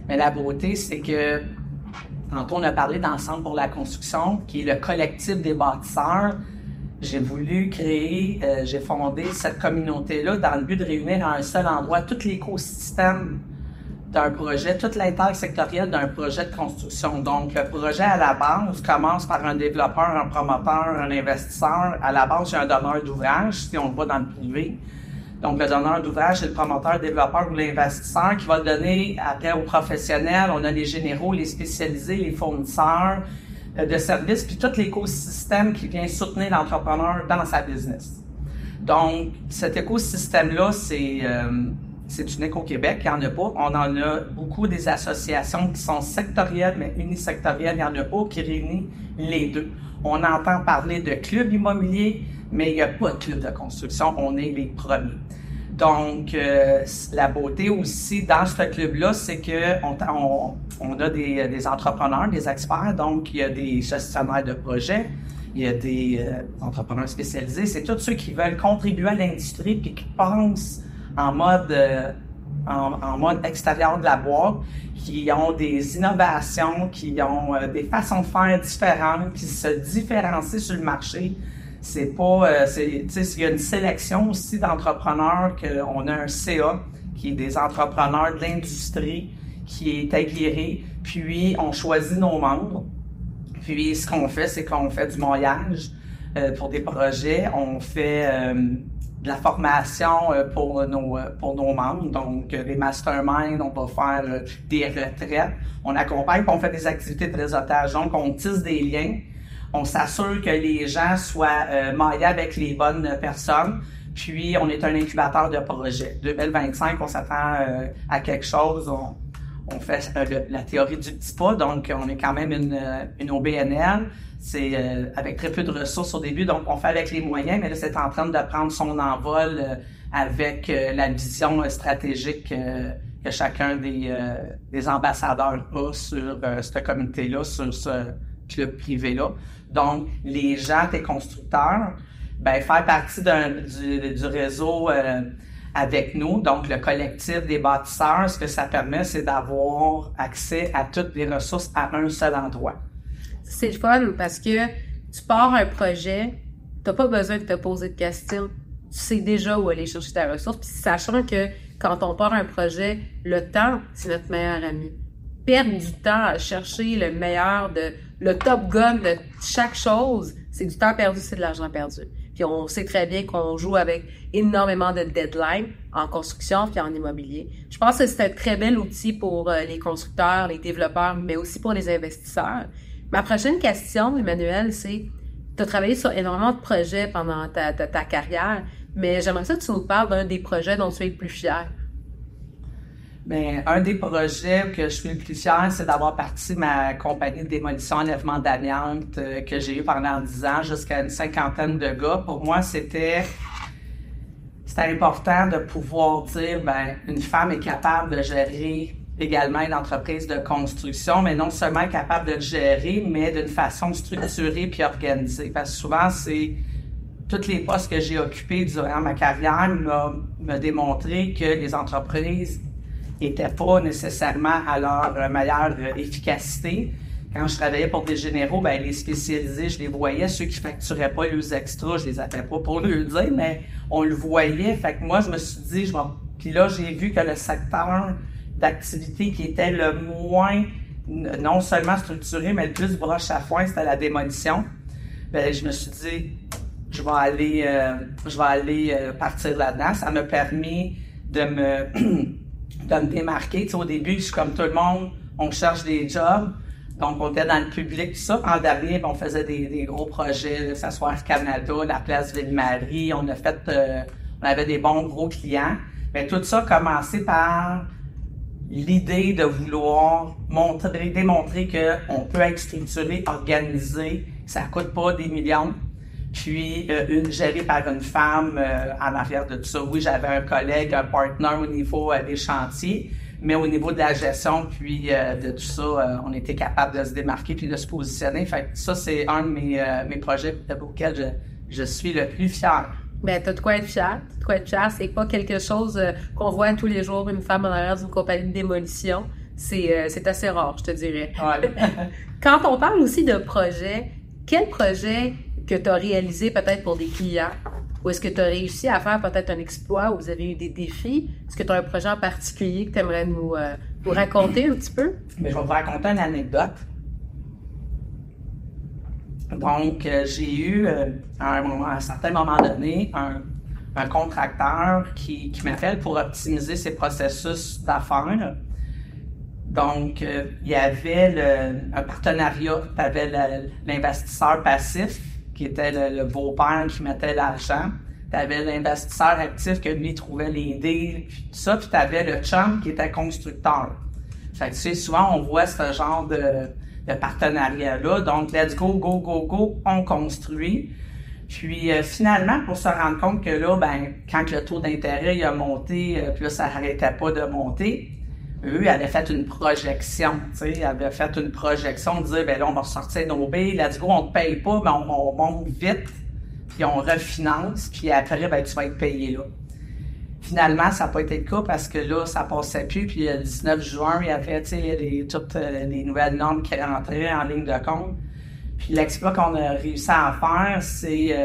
Mais la beauté, c'est que tantôt on a parlé d'Ensemble pour la construction, qui est le collectif des bâtisseurs. J'ai voulu créer, j'ai fondé cette communauté-là dans le but de réunir à un seul endroit tout l'écosystème d'un projet, toute l'intersectoriel d'un projet de construction. Donc, le projet à la base commence par un développeur, un promoteur, un investisseur. À la base, il y a un donneur d'ouvrage, si on le voit dans le privé. Donc, le donneur d'ouvrage, c'est le promoteur, le développeur ou l'investisseur qui va le donner après aux professionnels. On a les généraux, les spécialisés, les fournisseurs de services, puis tout l'écosystème qui vient soutenir l'entrepreneur dans sa business. Donc, cet écosystème-là, c'est unique au Québec, il n'y en a pas. On en a beaucoup des associations qui sont sectorielles, mais unisectorielles, il n'y en a pas qui réunissent les deux. On entend parler de clubs immobiliers, mais il n'y a pas de club de construction, on est les premiers. Donc, la beauté aussi dans ce club-là, c'est que on a des entrepreneurs, des experts, donc il y a des gestionnaires de projets, il y a des entrepreneurs spécialisés, c'est tous ceux qui veulent contribuer à l'industrie puis qui pensent en mode extérieur de la boîte, qui ont des innovations, qui ont des façons de faire différentes, qui se différencient sur le marché. C'est pas, il y a une sélection aussi d'entrepreneurs, on a un CA, qui est des entrepreneurs de l'industrie, qui est aguerri, puis on choisit nos membres. Puis ce qu'on fait, c'est qu'on fait du maillage pour des projets, on fait de la formation pour nos membres, donc les masterminds, on va faire des retraites, on accompagne, puis on fait des activités de réseautage, donc on tisse des liens, on s'assure que les gens soient maillés avec les bonnes personnes, puis on est un incubateur de projets. 2025, on s'attend à quelque chose, on fait la théorie du petit pas, donc on est quand même une OBNL, c'est avec très peu de ressources au début, donc on fait avec les moyens, mais là c'est en train de prendre son envol avec la vision stratégique que chacun des ambassadeurs a sur cette communauté-là, sur ce club privé-là. Donc les gens, tes constructeurs, faire partie du réseau avec nous, donc le collectif des bâtisseurs, ce que ça permet, c'est d'avoir accès à toutes les ressources à un seul endroit. C'est fun parce que tu pars un projet, t'as pas besoin de te poser de questions, tu sais déjà où aller chercher ta ressource, puis sachant que quand on part un projet, le temps, c'est notre meilleur ami. Perdre du temps à chercher le top gun de chaque chose, c'est du temps perdu, c'est de l'argent perdu. Puis on sait très bien qu'on joue avec énormément de deadlines en construction puis en immobilier. Je pense que c'est un très bel outil pour les constructeurs, les développeurs, mais aussi pour les investisseurs. Ma prochaine question, Emmanuel, c'est, tu as travaillé sur énormément de projets pendant ta carrière, mais j'aimerais ça que tu nous parles d'un des projets dont tu es le plus fier. Bien, un des projets que je suis le plus fier, c'est d'avoir parti ma compagnie de démolition enlèvement d'amiante que j'ai eu pendant 10 ans, jusqu'à une 50aine de gars. Pour moi, c'était important de pouvoir dire, une femme est capable de gérer également une entreprise de construction, mais non seulement capable de le gérer, mais d'une façon structurée puis organisée. Parce que souvent, c'est tous les postes que j'ai occupés durant ma carrière m'ont démontré que les entreprises n'étaient pas nécessairement à leur meilleure efficacité. Quand je travaillais pour des généraux, les spécialisés, je les voyais, ceux qui facturaient pas les extras, je les appelais pas pour le dire, mais on le voyait. Fait que moi, je me suis dit, puis là, j'ai vu que le secteur d'activité qui était le moins, non seulement structuré, mais le plus broche à foin, c'était la démolition. Je me suis dit, je vais aller partir là-dedans. Ça m'a permis de me démarquer. Tu sais, au début, je suis comme tout le monde, on cherche des jobs. Donc, on était dans le public, tout ça. En dernier, on faisait des gros projets, que ce soit Canada, la place Ville-Marie. On avait des bons gros clients. Mais tout ça a commencé par l'idée de vouloir démontrer qu'on peut être structuré, organisé, ça coûte pas des millions. Puis, géré par une femme en arrière de tout ça. Oui, j'avais un collègue, un partner au niveau des chantiers, mais au niveau de la gestion, puis de tout ça, on était capable de se démarquer puis de se positionner. Fait que ça, c'est un de mes projets auxquels je suis le plus fier. T'as de quoi être fier. C'est pas quelque chose qu'on voit tous les jours, une femme en arrière d'une compagnie de démolition. c'est assez rare, je te dirais. Ouais. Quand on parle aussi de projet, quel projet que tu as réalisé peut-être pour des clients? Ou est-ce que tu as réussi à faire peut-être un exploit ou vous avez eu des défis? Est-ce que tu as un projet en particulier que tu aimerais nous raconter un petit peu? Mais je vais vous raconter une anecdote. Donc, j'ai eu, à un certain moment donné, un contracteur qui m'appelle pour optimiser ses processus d'affaires. Donc, il y avait un partenariat. Tu avais l'investisseur passif, qui était le beau-père qui mettait l'argent. Tu avais l'investisseur actif que lui trouvait les idées, puis tout ça. Puis tu avais le chum qui était constructeur. Fait que tu sais, souvent, on voit ce genre de partenariat-là. Donc, let's go, go, go, go, on construit. Puis finalement, pour se rendre compte que là, ben, quand le taux d'intérêt il a monté, puis là, ça n'arrêtait pas de monter, eux, ils avaient fait une projection, tu sais, ils avaient fait une projection de dire, ben là, on va sortir nos billes, let's go, on te paye pas, mais on monte vite, puis on refinance, puis après, ben, tu vas être payé là. Finalement, ça n'a pas été le cas parce que là, ça passait plus, puis le 19 juin, il y avait, tu sais, toutes les nouvelles normes qui rentraient en ligne de compte. Puis l'exploit qu'on a réussi à faire, c'est,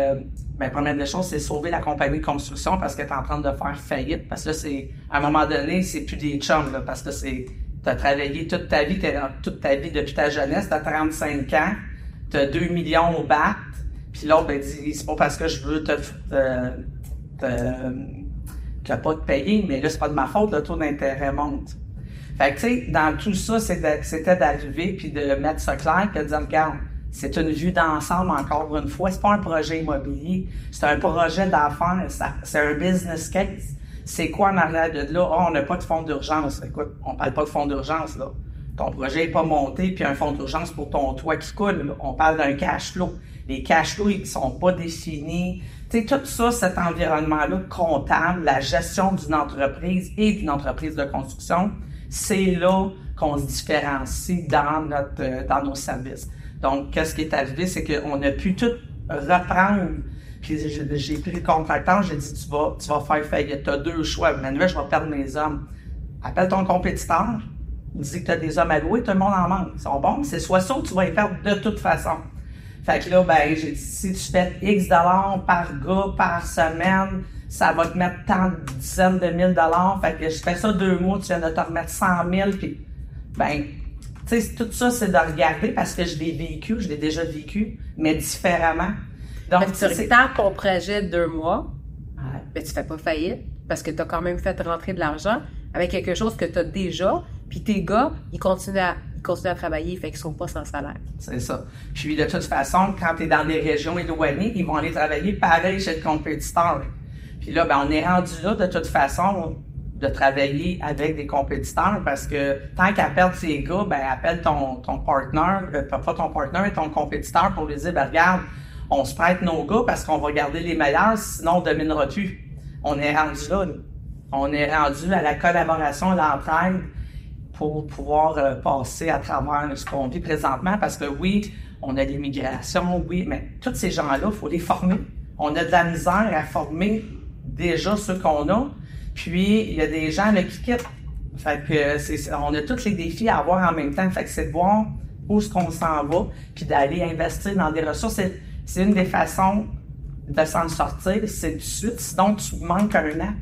première des choses, c'est sauver la compagnie de construction parce qu'elle est en train de faire faillite. Parce que là, à un moment donné, c'est plus des chums, là, parce que t'as travaillé toute ta vie, depuis ta jeunesse, t'as 35 ans, t'as 2 millions au BAT, puis l'autre, ben, dit, c'est pas parce que je veux te pas te payer, mais là, c'est pas de ma faute, le taux d'intérêt monte. Fait que, tu sais, dans tout ça, c'était d'arriver puis de mettre ça clair, puis de dire, regarde, c'est une vue d'ensemble, encore une fois. C'est pas un projet immobilier. C'est un projet d'affaires. C'est un business case. C'est quoi en arrière de là? Oh, on n'a pas de fonds d'urgence. Écoute, on parle pas de fonds d'urgence, là. Ton projet n'est pas monté, puis un fonds d'urgence pour ton toit qui coule. Là. On parle d'un cash flow. Les cash flows, ils sont pas définis. Tu sais, tout ça, cet environnement-là comptable, la gestion d'une entreprise et d'une entreprise de construction, c'est là qu'on se différencie dans nos services. Donc, qu'est-ce qui est arrivé, c'est qu'on a pu tout reprendre. Puis j'ai pris le contracteur, j'ai dit, tu vas faire faillite. Tu as 2 choix. Manuel, je vais perdre mes hommes. Appelle ton compétiteur, dis que tu as des hommes à louer, tout le monde en manque. Ils sont bons, c'est soit ça ou tu vas les perdre de toute façon. Fait que là, ben, j'ai dit, si tu fais X $ par gars, par semaine, ça va te mettre tant de dizaines de mille dollars. Fait que je fais ça 2 mois, tu viens de te remettre 100 000, puis ben, tu sais, tout ça, c'est de regarder parce que je l'ai déjà vécu, mais différemment. Donc, tu retardes ton projet de 2 mois, mais tu fais pas faillite parce que tu as quand même fait rentrer de l'argent avec quelque chose que tu as déjà, puis tes gars, ils continuent à travailler, fait qu'ils sont pas sans salaire. C'est ça. Puis de toute façon, quand tu es dans des régions éloignées, ils vont aller travailler pareil chez le compétiteur. Puis là, ben, on est rendu là de toute façon de travailler avec des compétiteurs parce que tant qu'à perdre ses gars, ben appelle ton partner, pas ton partner, mais ton compétiteur pour lui dire, ben regarde, on se prête nos gars parce qu'on va garder les meilleurs, sinon on ne dominera plus. On est rendu là. On est rendu à la collaboration, l'entraide pour pouvoir passer à travers ce qu'on vit présentement parce que oui, on a l'immigration, oui, mais tous ces gens-là, il faut les former. On a de la misère à former déjà ceux qu'on a. Puis, il y a des gens là, qui quittent. Fait que on a tous les défis à avoir en même temps. Fait que c'est de voir où est-ce qu'on s'en va, puis d'aller investir dans des ressources. C'est une des façons de s'en sortir, c'est tout de suite. Sinon, tu manques un an.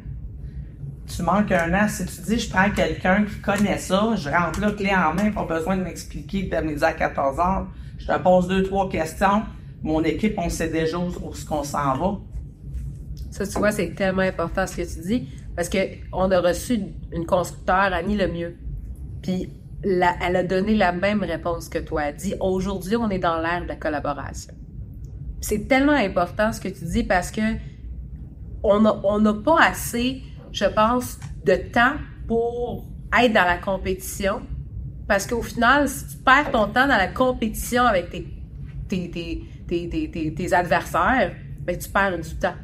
Tu manques un an. Si tu dis, je prends quelqu'un qui connaît ça, je rentre là, clé en main, pas besoin de m'expliquer de midi à 14 heures. Je te pose 2-3 questions. Mon équipe, on sait déjà où est-ce qu'on s'en va. Ça, tu vois, c'est tellement important ce que tu dis. Parce qu'on a reçu une constructeur, Annie Lemieux, puis elle a donné la même réponse que toi. Elle dit, aujourd'hui, on est dans l'ère de la collaboration. C'est tellement important ce que tu dis parce que on n'a pas assez, je pense, de temps pour être dans la compétition. Parce qu'au final, si tu perds ton temps dans la compétition avec tes adversaires, ben, tu perds du temps.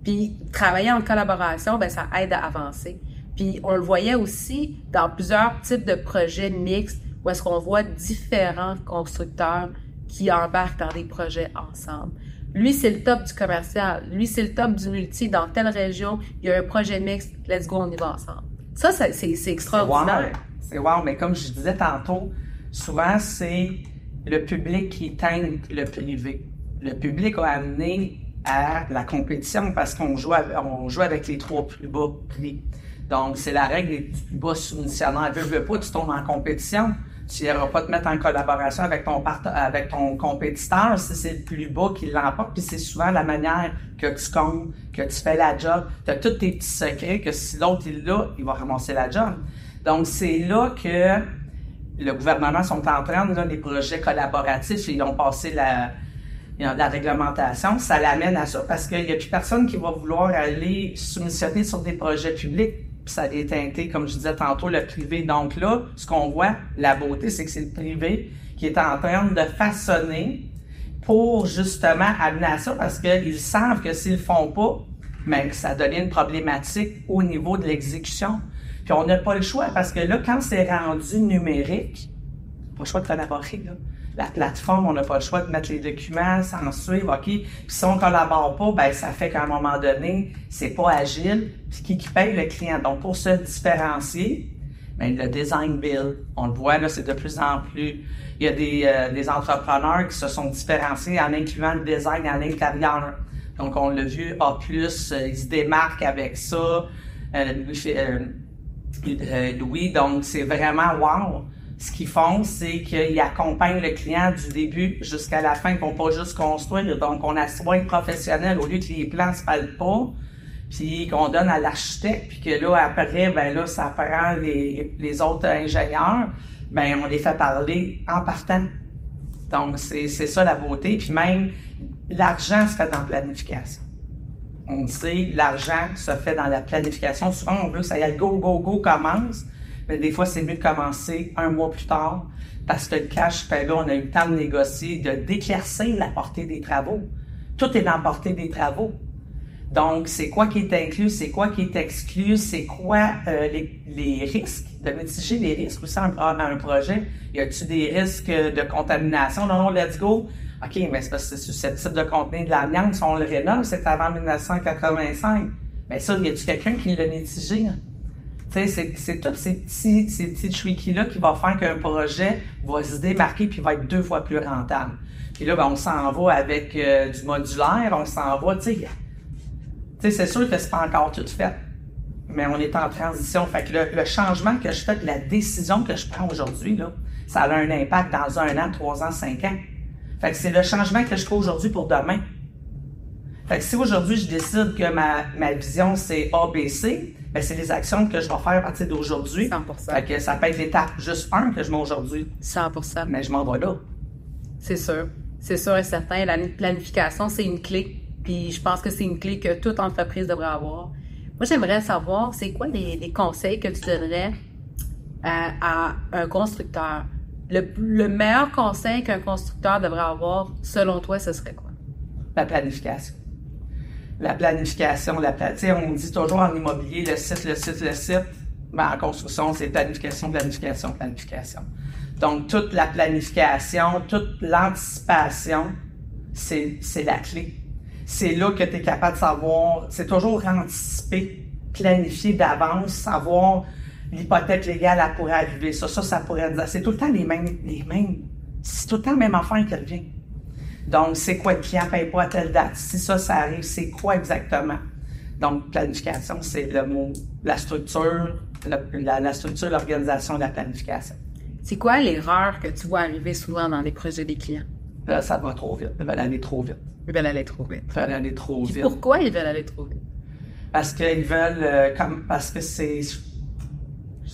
Puis, travailler en collaboration, ben ça aide à avancer. Puis, on le voyait aussi dans plusieurs types de projets mixtes où est-ce qu'on voit différents constructeurs qui embarquent dans des projets ensemble. Lui, c'est le top du commercial. Lui, c'est le top du multi. Dans telle région, il y a un projet mixte. Let's go, on y va ensemble. Ça c'est extraordinaire. C'est wow, mais comme je disais tantôt, souvent, c'est le public qui teinte le privé. Le public a amené à la compétition parce qu'on joue avec les 3 plus bas prix. Donc, c'est la règle des plus bas soumissionnaires. Veux pas, tu tombes en compétition. Tu n'iras pas te mettre en collaboration avec ton compétiteur si c'est le plus bas qui l'emporte. Puis c'est souvent la manière que tu comptes, que tu fais la job. Tu as tous tes petits secrets que si l'autre est là, il va ramasser la job. Donc, c'est là que le gouvernement sont en train de des projets collaboratifs. Ils ont passé la réglementation. Ça l'amène à ça parce qu'il n'y a plus personne qui va vouloir aller soumissionner sur des projets publics. Puis ça a teinté, comme je disais tantôt, le privé. Donc là, ce qu'on voit, la beauté, c'est que c'est le privé qui est en train de façonner pour justement amener à ça parce qu'ils savent que s'ils le font pas, mais que ça devient une problématique au niveau de l'exécution. Puis on n'a pas le choix parce que là, quand c'est rendu numérique, pas le choix de collaborer, là. La plateforme, on n'a pas le choix de mettre les documents, s'en suivre, OK? Puis si on collabore pas, ben ça fait qu'à un moment donné, c'est pas agile. Puis qui paye le client? Donc, pour se différencier, ben le design build, on le voit, là, c'est de plus en plus. Il y a des entrepreneurs qui se sont différenciés en incluant le design à l'intérieur. Donc, on l'a vu, A+, ils se démarquent avec ça. Louis, donc c'est vraiment wow. Ce qu'ils font, c'est qu'ils accompagnent le client du début jusqu'à la fin, qu'on pas juste construire. Donc, on a soin professionnel au lieu que les plans se parlent pas, puis qu'on donne à l'architecte, puis que là, après, ben là, ça prend les autres ingénieurs, ben on les fait parler en partant. Donc, c'est ça la beauté. Puis même, l'argent se fait dans la planification. On sait, l'argent se fait dans la planification. Souvent, on veut que ça y aille go, go, go, commence. Mais des fois, c'est mieux de commencer 1 mois plus tard parce que le cash, ben là, on a eu le temps de négocier, de d'éclaircir la portée des travaux. Tout est dans la portée des travaux. Donc, c'est quoi qui est inclus, c'est quoi qui est exclu, c'est quoi les risques, de mitiger les risques aussi dans un projet. Y a-t-il des risques de contamination? Non, let's go. OK, mais c'est parce que c'est susceptible de contenir de l'amiante. Si on le rénove, c'est avant 1985. Mais ça, y a-t-il quelqu'un qui l'a mitigé? Tu sais, c'est tous ces petits tweaks-là qui vont faire qu'un projet va se démarquer puis va être 2 fois plus rentable. Puis là, ben, on s'en va avec du modulaire, on s'en va, tu sais, c'est sûr que c'est pas encore tout fait, mais on est en transition. Fait que le changement que je fais, la décision que je prends aujourd'hui, là, ça a un impact dans 1 an, 3 ans, 5 ans. Fait que c'est le changement que je fais aujourd'hui pour demain. Fait que si aujourd'hui je décide que ma vision c'est A, B, C, ben c'est les actions que je vais faire à partir d'aujourd'hui. 100%. Fait que ça peut être l'étape juste 1 que je mets aujourd'hui. 100%. Mais je m'en vais là. C'est sûr. C'est sûr et certain. La planification, c'est une clé. Puis je pense que c'est une clé que toute entreprise devrait avoir. Moi, j'aimerais savoir, c'est quoi les conseils que tu donnerais à un constructeur? Le meilleur conseil qu'un constructeur devrait avoir, selon toi, ce serait quoi? La planification. La planification, on dit toujours en immobilier, le site. Ben, en construction, c'est planification. Donc, toute la planification, toute l'anticipation, c'est la clé. C'est là que tu es capable de savoir, c'est toujours anticiper, planifier d'avance, savoir l'hypothèque légale, elle pourrait arriver, ça pourrait être... C'est tout le temps les mêmes, c'est tout le temps la même affaire qui revient. Donc, c'est quoi le client ne paye pas à telle date? Si ça arrive, c'est quoi exactement? Donc, planification, c'est le mot, la structure, la structure, l'organisation de la planification. C'est quoi l'erreur que tu vois arriver souvent dans les projets des clients? Là, ça va trop vite. Ils veulent aller trop vite. Ils veulent aller trop vite. Ils veulent aller trop vite. Pourquoi ils veulent aller trop vite? Parce qu'ils veulent, parce que c'est...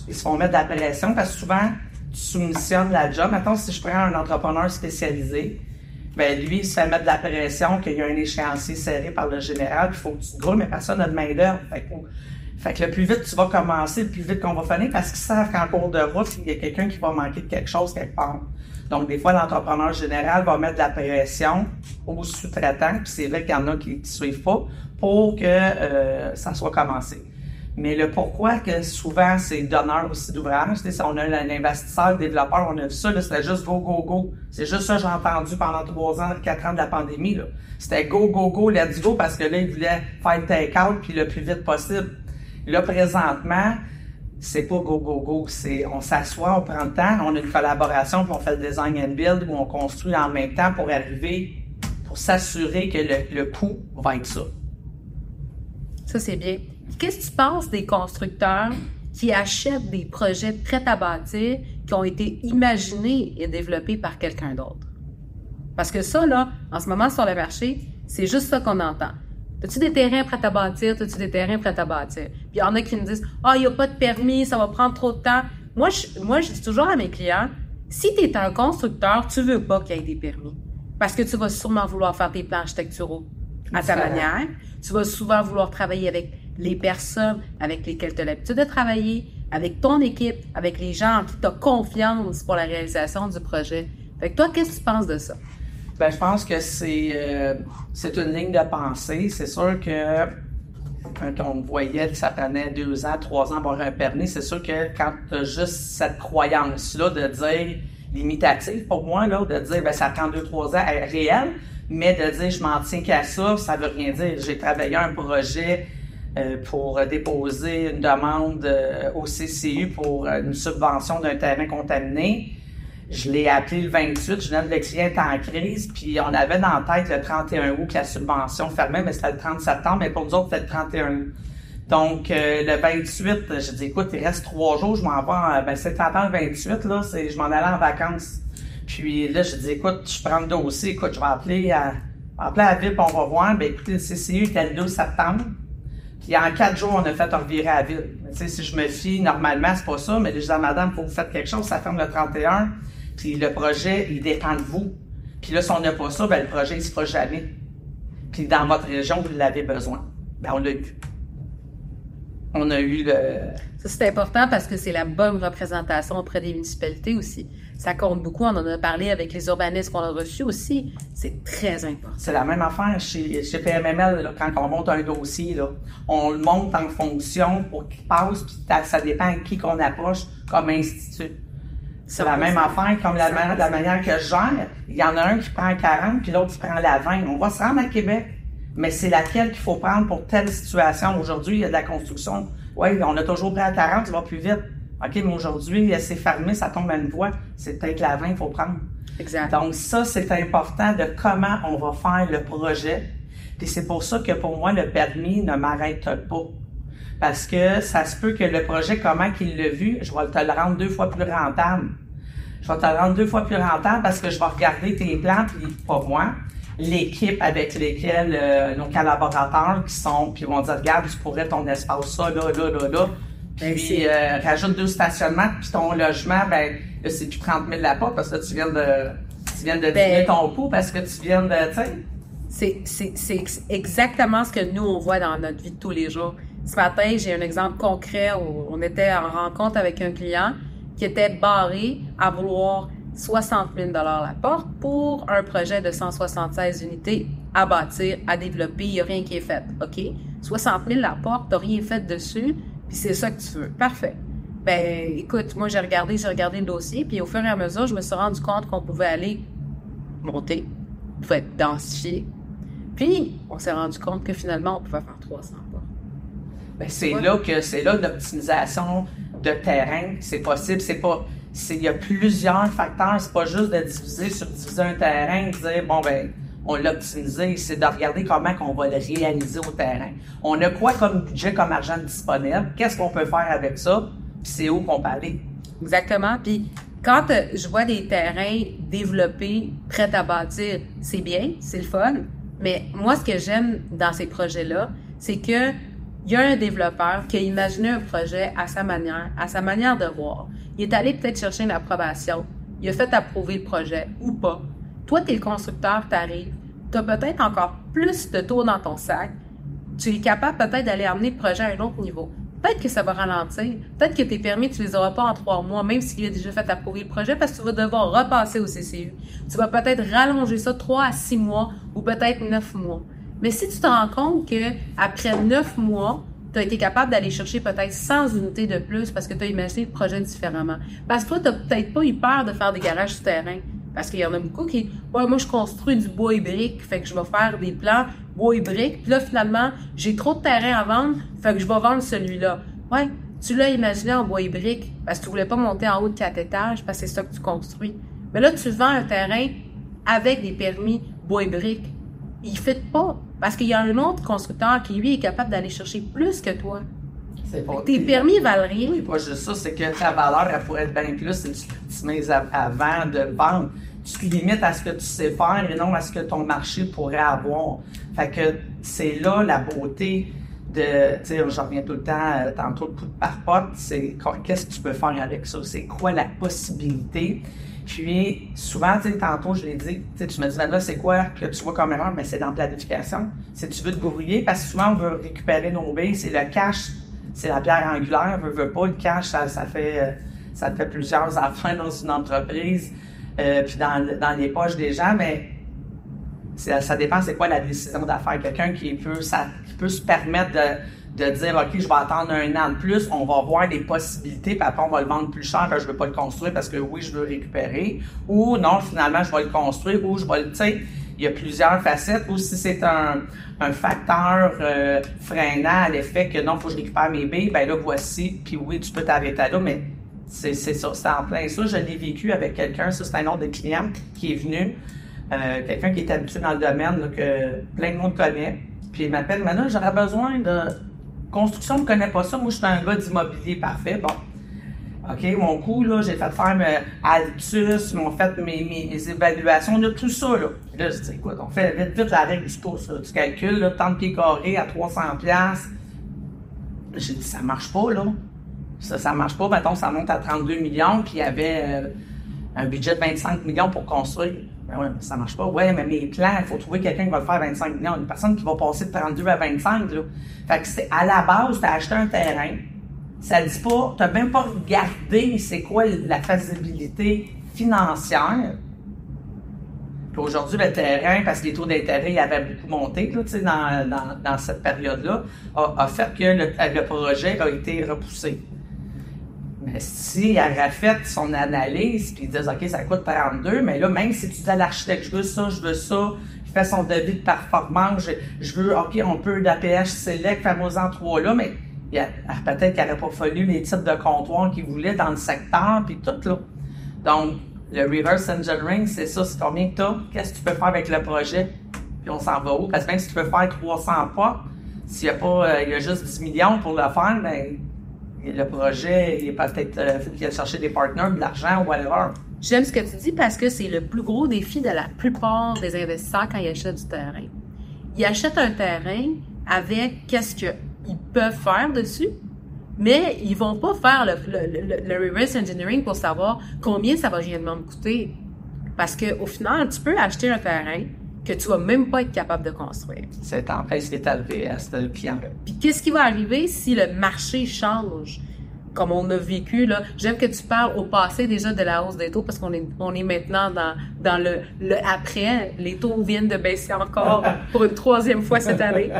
Ils se font mettre de la pression, parce que souvent, tu soumissionnes la job. Maintenant, si je prends un entrepreneur spécialisé, ben lui, il se fait mettre de la pression qu'il y a un échéancier serré par le général, puis il faut que tu te groules, mais personne n'a de main-d'œuvre. Fait que le plus vite tu vas commencer, le plus vite qu'on va finir, parce qu'ils savent qu'en cours de route, il y a quelqu'un qui va manquer de quelque chose quelque part. Donc, des fois, l'entrepreneur général va mettre de la pression aux sous-traitants, puis c'est vrai qu'il y en a qui ne suivent pas, pour que ça soit commencé. Mais le pourquoi que souvent, c'est donneur aussi d'ouvrage. Si on a un investisseur, un développeur, on a vu ça, là, c'était juste go, go, go. C'est juste ça que j'ai entendu pendant 3 ans, 4 ans de la pandémie, là. C'était go, go, go, let's go, parce que là, ils voulaient faire le take-out puis le plus vite possible. Là, présentement, c'est pas go, go, go. C'est, on s'assoit, on prend le temps, on a une collaboration, puis on fait le design and build, où on construit en même temps pour arriver, pour s'assurer que le coût va être ça. Ça, c'est bien. Qu'est-ce que tu penses des constructeurs qui achètent des projets prêts à bâtir qui ont été imaginés et développés par quelqu'un d'autre? Parce que ça, là, en ce moment, sur le marché, c'est juste ça qu'on entend. As-tu des terrains prêts à bâtir? As-tu des terrains prêts à bâtir? Puis il y en a qui me disent « Ah, il n'y a pas de permis, ça va prendre trop de temps. » Moi, je dis toujours à mes clients, si tu es un constructeur, tu veux pas qu'il y ait des permis. Parce que tu vas sûrement vouloir faire tes plans architecturaux à ta manière. Tu vas souvent vouloir travailler avec les personnes avec lesquelles tu as l'habitude de travailler, avec ton équipe, avec les gens en qui tu as confiance pour la réalisation du projet. Fait que toi, qu'est-ce que tu penses de ça? Ben, je pense que c'est une ligne de pensée. C'est sûr que quand on voyait que ça prenait 2 ans, 3 ans pour avoir un permis, c'est sûr que quand tu as juste cette croyance-là de dire limitative pour moi, là, de dire ben ça prend 2-3 ans réel, mais de dire je m'en tiens qu'à ça, ça veut rien dire. J'ai travaillé un projet pour déposer une demande au CCU pour une subvention d'un terrain contaminé. Je l'ai appelé le 28, je venais de le client en crise, puis on avait dans la tête le 31 août que la subvention fermait, mais c'était le 30 septembre, mais pour nous autres, c'était le 31 août. Donc, le 28, j'ai dit, écoute, il reste 3 jours, je m'en vais, c'est avant le 28, là, je m'en allais en vacances. Puis là, j'ai dit, écoute, je prends le dossier, écoute, je vais appeler à la ville, puis on va voir. Ben, écoutez, le CCU était le 2 septembre. Puis en 4 jours, on a fait revirer à la ville. Tu sais, si je me fie, normalement, c'est pas ça, mais je dis à madame, faut que vous faites quelque chose, ça ferme le 31. Puis le projet, il dépend de vous. Puis là, si on n'a pas ça, ben le projet, il se fera jamais. Puis dans votre région, vous l'avez besoin. Ben on l'a eu. On a eu le... Ça, c'est important parce que c'est la bonne représentation auprès des municipalités aussi. Ça compte beaucoup. On en a parlé avec les urbanistes qu'on a reçus aussi. C'est très important. C'est la même affaire chez PMML, là, quand on monte un dossier. Là, on le monte en fonction pour qu'il passe, puis ça dépend de qui qu'on approche comme institut. C'est la même affaire comme la manière que je gère. Il y en a un qui prend 40, puis l'autre qui prend la 20. On va se rendre à Québec. Mais c'est laquelle qu'il faut prendre pour telle situation. Aujourd'hui, il y a de la construction. Oui, on a toujours pris à 40, il va plus vite. OK, mais aujourd'hui, c'est fermé, ça tombe à une voie. C'est peut-être la 20 qu'il faut prendre. Exact. Donc ça, c'est important de comment on va faire le projet. Puis c'est pour ça que pour moi, le permis ne m'arrête pas. Parce que ça se peut que le projet, comment qu'il l'a vu, je vais te le rendre 2 fois plus rentable. Je vais te le rendre 2 fois plus rentable parce que je vais regarder tes plans, puis pas moi, l'équipe avec lesquels nos collaborateurs qui sont, puis vont dire, regarde, tu pourrais ton espace ça, là. Puis rajoute 2 stationnements, puis ton logement, ben là, c'est plus 30 000 la porte parce que tu viens de diminuer ton coût parce que tu viens de, tu sais. C'est exactement ce que nous, on voit dans notre vie de tous les jours. Ce matin, j'ai un exemple concret où on était en rencontre avec un client qui était barré à vouloir 60 000 $ la porte pour un projet de 176 unités à bâtir, à développer. Il n'y a rien qui est fait, OK? 60 000 la porte, tu n'as rien fait dessus, puis c'est ça que tu veux. Parfait. Ben, écoute, moi, j'ai regardé le dossier, puis au fur et à mesure, je me suis rendu compte qu'on pouvait aller monter, on pouvait être densifié. Puis, on s'est rendu compte que finalement, on pouvait faire 300 portes. Ben, c'est là l'optimisation de terrain, c'est possible, il y a plusieurs facteurs, c'est pas juste de subdiviser un terrain et dire, bon, ben, on l'a optimisé, c'est de regarder comment on va le réaliser au terrain. On a quoi comme budget, comme argent disponible, qu'est-ce qu'on peut faire avec ça, puis c'est où qu'on peut aller. Exactement, puis quand je vois des terrains développés, prêts à bâtir, c'est bien, c'est le fun, mais moi, ce que j'aime dans ces projets-là, c'est que il y a un développeur qui a imaginé un projet à sa manière de voir. Il est allé peut-être chercher une approbation. Il a fait approuver le projet ou pas. Toi, tu es le constructeur, tu arrives. Tu as peut-être encore plus de tours dans ton sac. Tu es capable peut-être d'aller amener le projet à un autre niveau. Peut-être que ça va ralentir. Peut-être que tes permis, tu les auras pas en 3 mois, même s'il a déjà fait approuver le projet, parce que tu vas devoir repasser au CCU. Tu vas peut-être rallonger ça 3 à 6 mois ou peut-être 9 mois. Mais si tu te rends compte qu'après 9 mois, tu as été capable d'aller chercher peut-être 100 unités de plus parce que tu as imaginé le projet différemment. Parce que toi, tu n'as peut-être pas eu peur de faire des garages souterrains. Parce qu'il y en a beaucoup qui ouais, moi, je construis du bois et briques, fait que je vais faire des plans bois et briques. Puis là, finalement, j'ai trop de terrain à vendre, fait que je vais vendre celui-là. Ouais, Tu l'as imaginé en bois et briques parce que tu voulais pas monter en haut de 4 étages parce que c'est ça que tu construis. Mais là, tu vends un terrain avec des permis bois et briques. Il ne fit pas parce qu'il y a un autre constructeur qui, lui, est capable d'aller chercher plus que toi. Tes permis valent rien. Oui, pas juste ça, c'est que ta valeur, elle pourrait être bien plus si tu te mets avant de vendre. Tu te limites à ce que tu sais faire et non à ce que ton marché pourrait avoir. Fait que c'est là la beauté de, tu sais, je reviens tout le temps, tantôt le coup de par-pote, c'est qu'est-ce que tu peux faire avec ça? C'est quoi la possibilité? Puis, souvent, tu sais, tantôt, je l'ai dit, tu me dis, là, c'est quoi que tu vois comme erreur? Mais c'est dans la planification. Si tu veux te brouiller, parce que souvent, on veut récupérer nos billes, c'est le cash. C'est la pierre angulaire, veut pas, le cash, ça te fait plusieurs affaires dans une entreprise, puis dans les poches des gens, mais ça dépend c'est quoi la décision d'affaires. Quelqu'un qui peut se permettre de dire, OK, je vais attendre 1 an de plus, on va voir des possibilités, puis après on va le vendre plus cher, parce que je veux pas le construire parce que oui, je veux récupérer, ou non, finalement, je vais le construire, ou je vais le, tu sais, il y a plusieurs facettes, ou si c'est un facteur freinant à l'effet que non, il faut que je récupère mes billes, ben là, voici, puis oui, tu peux t'arrêter là, mais c'est ça, c'est en plein ça. Je l'ai vécu avec quelqu'un, ça c'est un autre des clients qui est venu, quelqu'un qui est habitué dans le domaine, là, que plein de monde connaît, puis il m'appelle, maintenant j'aurais besoin de construction, je ne connais pas ça, moi je suis un gars d'immobilier, parfait, bon. OK, mon coût, là, j'ai fait faire Altus, ils m'ont fait mes évaluations, là, tout ça, là. Là, je dis, écoute, on fait vite la règle du taux, ça. Tu calcules, là, tant de pieds carrés à 300$. J'ai dit, ça marche pas, là. Ça marche pas. Mettons, ça monte à 32 millions, puis il y avait un budget de 25 millions pour construire. Ben ouais, mais ça marche pas. Ouais, mais mes plans, il faut trouver quelqu'un qui va le faire 25 millions. Une personne qui va passer de 32 à 25, là. Fait que c'est, à la base, tu as acheté un terrain. Ça dit pas, tu n'as même pas regardé c'est quoi la faisabilité financière. Puis aujourd'hui, le terrain, parce que les taux d'intérêt avaient beaucoup monté là, dans cette période-là, a fait que le projet a été repoussé. Mais s'il avait fait son analyse, puis il disait, OK, ça coûte 32, mais là, même si tu dis à l'architecte, je veux ça, il fait son devis de performance, je veux, OK, on peut d'APH Select, famousement 3 là, mais peut-être qu'il n'aurait pas fallu les types de comptoirs qu'il voulait dans le secteur, puis tout, là. Donc, le reverse engineering, c'est ça, c'est combien que tu as, qu'est-ce que tu peux faire avec le projet, puis on s'en va où? Parce que même si tu peux faire 300 pas, s'il n'y a pas, il y a juste 10 millions pour le faire, ben, le projet, il est peut-être, faut qu'il aille chercher des partenaires, de l'argent, ou whatever. J'aime ce que tu dis parce que c'est le plus gros défi de la plupart des investisseurs quand ils achètent du terrain. Ils achètent un terrain avec qu'est-ce qu'ils peuvent faire dessus, mais ils vont pas faire le reverse engineering pour savoir combien ça va réellement me coûter. Parce qu'au final, tu peux acheter un terrain que tu vas même pas être capable de construire. C'est en fait ce qui est arrivé à ce client-là. Puis qu'est-ce qui va arriver si le marché change? Comme on a vécu, là. J'aime que tu parles au passé déjà de la hausse des taux parce qu'on est maintenant dans le après. Les taux viennent de baisser encore pour une 3e fois cette année.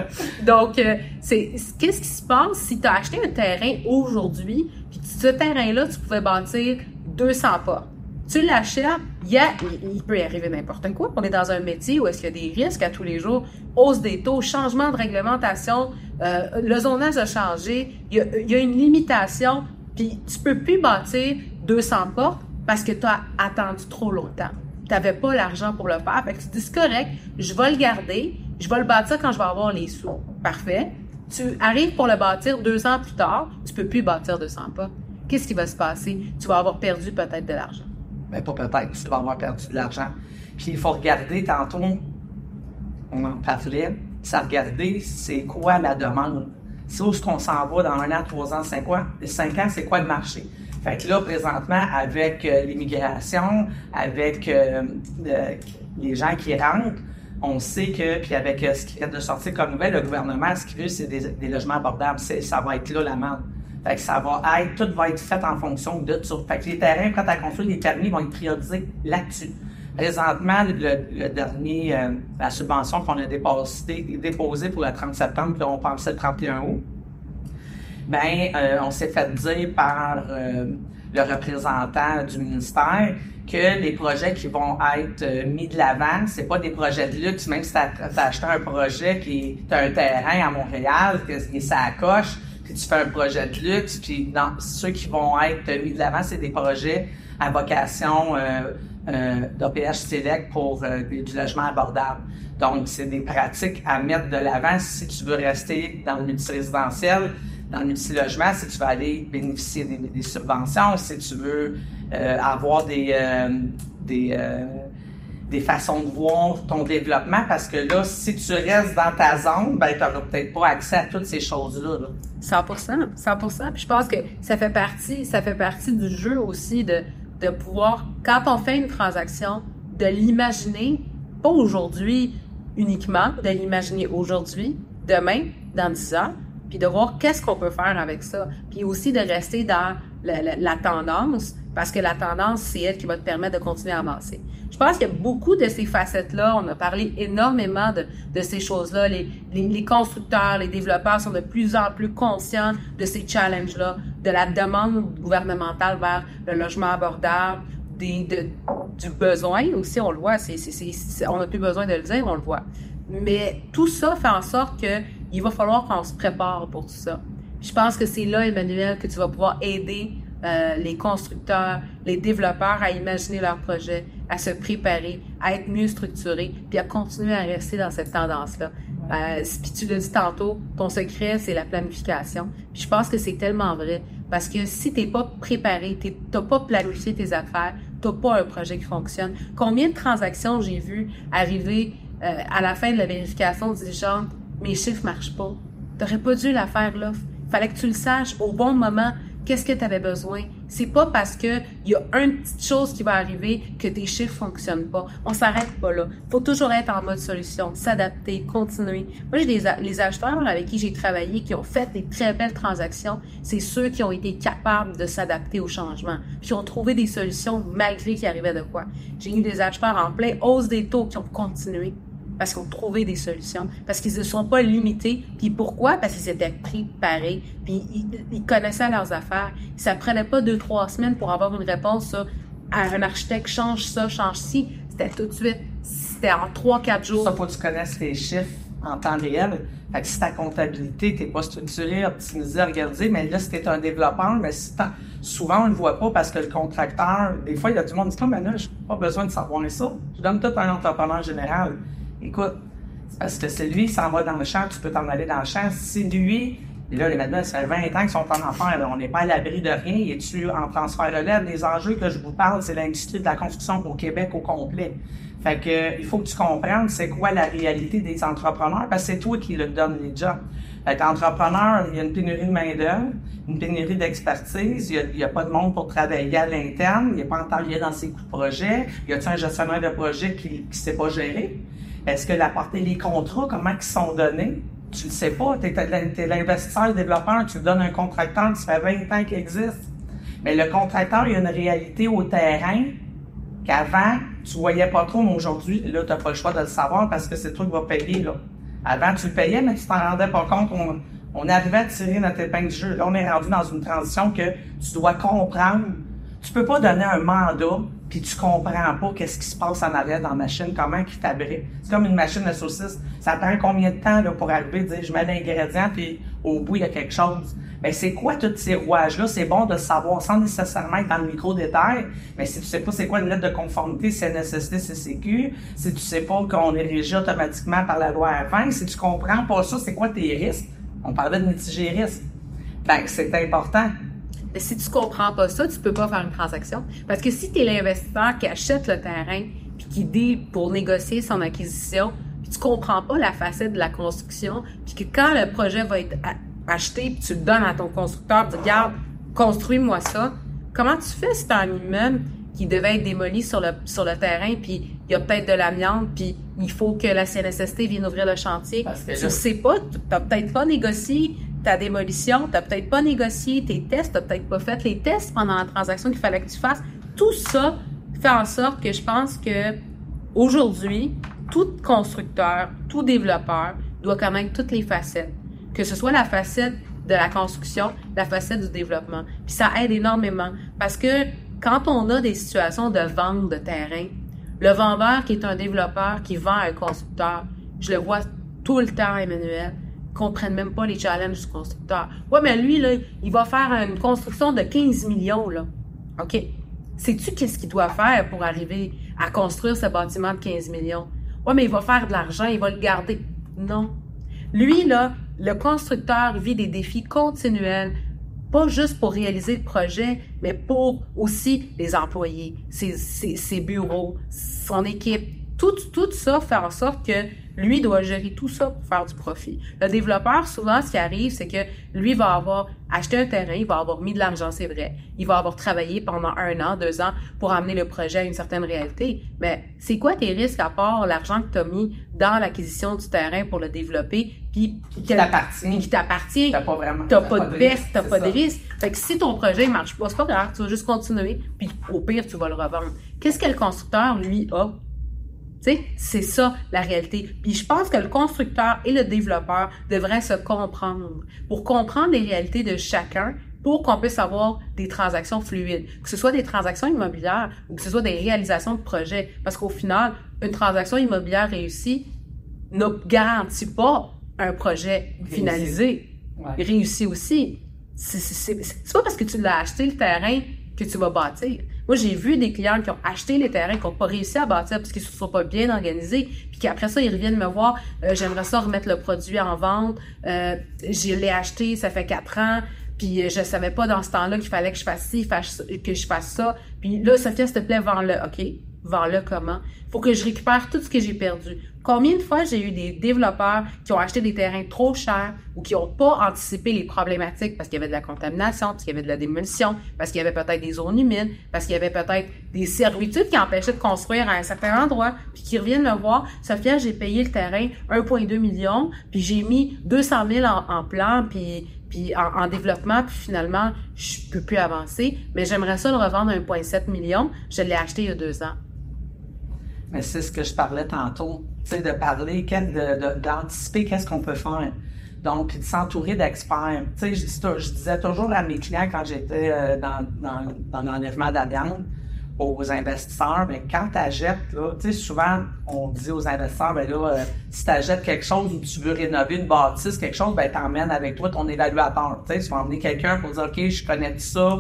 Donc, qu'est-ce qui se passe si tu as acheté un terrain aujourd'hui, puis ce terrain-là, tu pouvais bâtir 200 pas. Tu l'achètes, il peut y arriver n'importe quoi. On est dans un métier où est-ce qu'il y a des risques à tous les jours. Hausse des taux, changement de réglementation, le zonage a changé, il y a une limitation, puis tu peux plus bâtir 200 portes parce que tu as attendu trop longtemps. Tu n'avais pas l'argent pour le faire. Fait que tu dis, c'est correct, je vais le garder, je vais le bâtir quand je vais avoir les sous. Parfait. Tu arrives pour le bâtir 2 ans plus tard, tu peux plus bâtir 200 portes. Qu'est-ce qui va se passer? Tu vas avoir perdu peut-être de l'argent. Ben, pas peut-être, tu vas avoir perdu de l'argent. Puis il faut regarder, tantôt, on en parlait, ça regarder c'est quoi la demande. C'est où est-ce qu'on s'en va dans 1 an, 3 ans, 5 ans? 5 ans, c'est quoi le marché? Fait que là, présentement, avec l'immigration, avec les gens qui rentrent, on sait que, puis avec ce qui vient de sortir comme nouvelle, le gouvernement, ce qu'il veut, c'est des logements abordables. Ça va être là la demande. Fait que ça va être, tout va être fait en fonction de ça. Fait que les terrains, quand à construire, les permis vont être priorisés là-dessus. Présentement, le dernier, la subvention qu'on a déposée pour le 30 septembre, puis on pensait le 31 août, on s'est fait dire par le représentant du ministère que les projets qui vont être mis de l'avant, c'est pas des projets de luxe, même si t'as acheté un projet t'as un terrain à Montréal, que ça coche, puis tu fais un projet de luxe, puis ceux qui vont être mis de l'avant, c'est des projets à vocation d'OPH Select pour du logement abordable. Donc, c'est des pratiques à mettre de l'avant si tu veux rester dans le multirésidentiel, dans le multilogement, si tu veux aller bénéficier des subventions, si tu veux avoir des façons de voir ton développement, parce que là, si tu restes dans ta zone, ben, tu n'auras peut-être pas accès à toutes ces choses-là. Là. 100%. Puis je pense que ça fait partie du jeu aussi de pouvoir, quand on fait une transaction, de l'imaginer, pas aujourd'hui uniquement, de l'imaginer aujourd'hui, demain, dans 10 ans, puis de voir qu'est-ce qu'on peut faire avec ça. Puis aussi de rester dans la tendance, parce que la tendance, c'est elle qui va te permettre de continuer à avancer. Je pense qu'il y a beaucoup de ces facettes-là. On a parlé énormément de ces choses-là. Les constructeurs, les développeurs sont de plus en plus conscients de ces challenges-là, de la demande gouvernementale vers le logement abordable, du besoin aussi, on le voit. On n'a plus besoin de le dire, on le voit. Mais tout ça fait en sorte qu'il va falloir qu'on se prépare pour tout ça. Je pense que c'est là, Emmanuel, que tu vas pouvoir aider les constructeurs, les développeurs à imaginer leurs projets, à se préparer, à être mieux structurés, puis à continuer à rester dans cette tendance-là. Puis tu l'as dit tantôt, ton secret, c'est la planification. Puis je pense que c'est tellement vrai, parce que si t'es pas préparé, t'as pas planifié tes affaires, t'as pas un projet qui fonctionne. Combien de transactions j'ai vu arriver à la fin de la vérification dirigeante, mes chiffres marchent pas. T'aurais pas dû la faire là. Fallait que tu le saches au bon moment. Qu'est-ce que tu avais besoin? C'est pas parce que il y a une petite chose qui va arriver que tes chiffres fonctionnent pas. On s'arrête pas là. Faut toujours être en mode solution, s'adapter, continuer. Moi, j'ai les acheteurs avec qui j'ai travaillé qui ont fait des très belles transactions. C'est ceux qui ont été capables de s'adapter au changement, puis qui ont trouvé des solutions malgré qu'il arrivait de quoi. J'ai eu des acheteurs en plein hausse des taux qui ont continué. Parce qu'ils ont trouvé des solutions, parce qu'ils ne se sont pas limités. Puis pourquoi? Parce qu'ils étaient préparés, puis ils connaissaient leurs affaires. Ça prenait pas 2-3 semaines pour avoir une réponse à un architecte, change ça, change ci. C'était tout de suite. C'était en 3-4 jours. Ça, faut que tu connaisses les chiffres en temps réel. Fait que si ta comptabilité, t'es pas structurée, optimisée, regardée, mais là, si t'es un développeur, mais souvent, on le voit pas parce que le contracteur, des fois, il y a du monde qui dit, mais là, j'ai pas besoin de savoir ça. Je donne tout à un entrepreneur général. Écoute, parce que c'est lui qui s'en va dans le champ, tu peux t'en aller dans le champ. Si lui, et là, les Mademoiselles, ça fait 20 ans qu'ils sont en affaires, là, on n'est pas à l'abri de rien, et tu en transfert relève. Les enjeux que je vous parle, c'est l'industrie de la construction au Québec au complet. Fait que, il faut que tu comprennes c'est quoi la réalité des entrepreneurs, parce que c'est toi qui leur donne les jobs. Fait qu'entrepreneur, il y a une pénurie de main-d'œuvre, une pénurie d'expertise, il y a pas de monde pour travailler à l'interne, il n'est pas entendu dans ses coûts de projet, y a-t-il un gestionnaire de projet qui sait pas gérer? Est-ce que la portée des contrats, comment ils sont donnés? Tu le sais pas. T'es l'investisseur, le développeur, tu donnes un contracteur qui fait 20 ans qu'il existe. Mais le contracteur, il y a une réalité au terrain qu'avant, tu voyais pas trop, mais aujourd'hui, là, t'as pas le choix de le savoir parce que c'est toi qui vas payer, là. Avant, tu le payais, mais tu t'en rendais pas compte. On arrivait à tirer notre épingle du jeu. Là, on est rendu dans une transition que tu dois comprendre. Tu peux pas donner un mandat puis tu comprends pas qu'est-ce qui se passe en arrière dans la machine, comment il fabrique. C'est comme une machine à saucisse. Ça prend combien de temps là, pour arriver à dire je mets l'ingrédient puis au bout il y a quelque chose. Ben c'est quoi tous ces rouages-là? C'est bon de savoir sans nécessairement être dans le micro-détail. Mais si tu sais pas c'est quoi une lettre de conformité, CNSST, CCQ, si tu sais pas qu'on est régi automatiquement par la loi R20, si tu comprends pas ça, c'est quoi tes risques? On parlait de mitiger les risques. Ben c'est important. Mais si tu comprends pas ça, tu peux pas faire une transaction. Parce que si tu es l'investisseur qui achète le terrain puis qui dit pour négocier son acquisition, puis tu comprends pas la facette de la construction, puis que quand le projet va être acheté, puis tu le donnes à ton constructeur, tu dis regarde, construis-moi ça. Comment tu fais si tu as un immeuble qui devait être démoli sur le terrain, puis il y a peut-être de l'amiante, puis il faut que la CNSST vienne ouvrir le chantier. Tu sais pas, tu n'as peut-être pas négocié ta démolition, t'as peut-être pas négocié tes tests, t'as peut-être pas fait les tests pendant la transaction qu'il fallait que tu fasses. Tout ça fait en sorte que je pense que aujourd'hui, tout constructeur, tout développeur doit connaître toutes les facettes. Que ce soit la facette de la construction, la facette du développement. Puis ça aide énormément parce que quand on a des situations de vente de terrain, le vendeur qui est un développeur qui vend à un constructeur, je le vois tout le temps, Emmanuel, comprennent même pas les challenges du constructeur. Ouais, mais lui, là, il va faire une construction de 15 millions, là. OK. Sais-tu qu'est-ce qu'il doit faire pour arriver à construire ce bâtiment de 15 millions? Ouais, mais il va faire de l'argent, il va le garder. Non. Lui, là, le constructeur vit des défis continuels, pas juste pour réaliser le projet, mais pour aussi les employés, ses bureaux, son équipe. Tout ça fait en sorte que lui doit gérer tout ça pour faire du profit. Le développeur, souvent, ce qui arrive, c'est que lui va avoir acheté un terrain, il va avoir mis de l'argent, c'est vrai. Il va avoir travaillé pendant 1 an, 2 ans pour amener le projet à une certaine réalité. Mais c'est quoi tes risques à part l'argent que tu as mis dans l'acquisition du terrain pour le développer, puis qui t'appartient. T'as pas vraiment. T'as pas de baisse, t'as pas de risque. Fait que si ton projet ne marche pas, c'est pas grave, tu vas juste continuer, puis au pire, tu vas le revendre. Qu'est-ce que le constructeur, lui, a? Tu sais, c'est ça la réalité. Puis je pense que le constructeur et le développeur devraient se comprendre pour comprendre les réalités de chacun pour qu'on puisse avoir des transactions fluides, que ce soit des transactions immobilières ou que ce soit des réalisations de projets. Parce qu'au final, une transaction immobilière réussie ne garantit pas un projet finalisé. Réussi aussi. C'est pas parce que tu l'as acheté le terrain que tu vas bâtir. Moi, j'ai vu des clients qui ont acheté les terrains, qui n'ont pas réussi à bâtir parce qu'ils ne se sont pas bien organisés, puis qu'après ça, ils reviennent me voir, j'aimerais ça remettre le produit en vente, je l'ai acheté, ça fait 4 ans, puis je savais pas dans ce temps-là qu'il fallait que je fasse ci, que je fasse ça, puis là, Sophia, s'il te plaît, vends-le. OK, vends-le comment? Faut que je récupère tout ce que j'ai perdu. Combien de fois j'ai eu des développeurs qui ont acheté des terrains trop chers ou qui n'ont pas anticipé les problématiques parce qu'il y avait de la contamination, parce qu'il y avait de la démolition, parce qu'il y avait peut-être des zones humides, parce qu'il y avait peut-être des servitudes qui empêchaient de construire à un certain endroit, puis qui reviennent me voir, Sophia, j'ai payé le terrain 1,2 million, puis j'ai mis 200 000 en plan, puis en développement, puis finalement, je peux plus avancer, mais j'aimerais ça le revendre à 1,7 million, je l'ai acheté il y a 2 ans. Mais c'est ce que je parlais tantôt, tu sais, de parler, d'anticiper qu'est-ce qu'on peut faire. Donc, de s'entourer d'experts. Tu sais, je disais toujours à mes clients quand j'étais dans l'enlèvement d'amiante, aux investisseurs, mais quand tu achètes, là, tu sais, souvent, on dit aux investisseurs, ben là, si tu achètes quelque chose ou tu veux rénover une bâtisse, quelque chose, ben t'emmènes avec toi ton évaluateur. Tu sais, tu vas emmener quelqu'un pour dire, OK, je connais tout ça,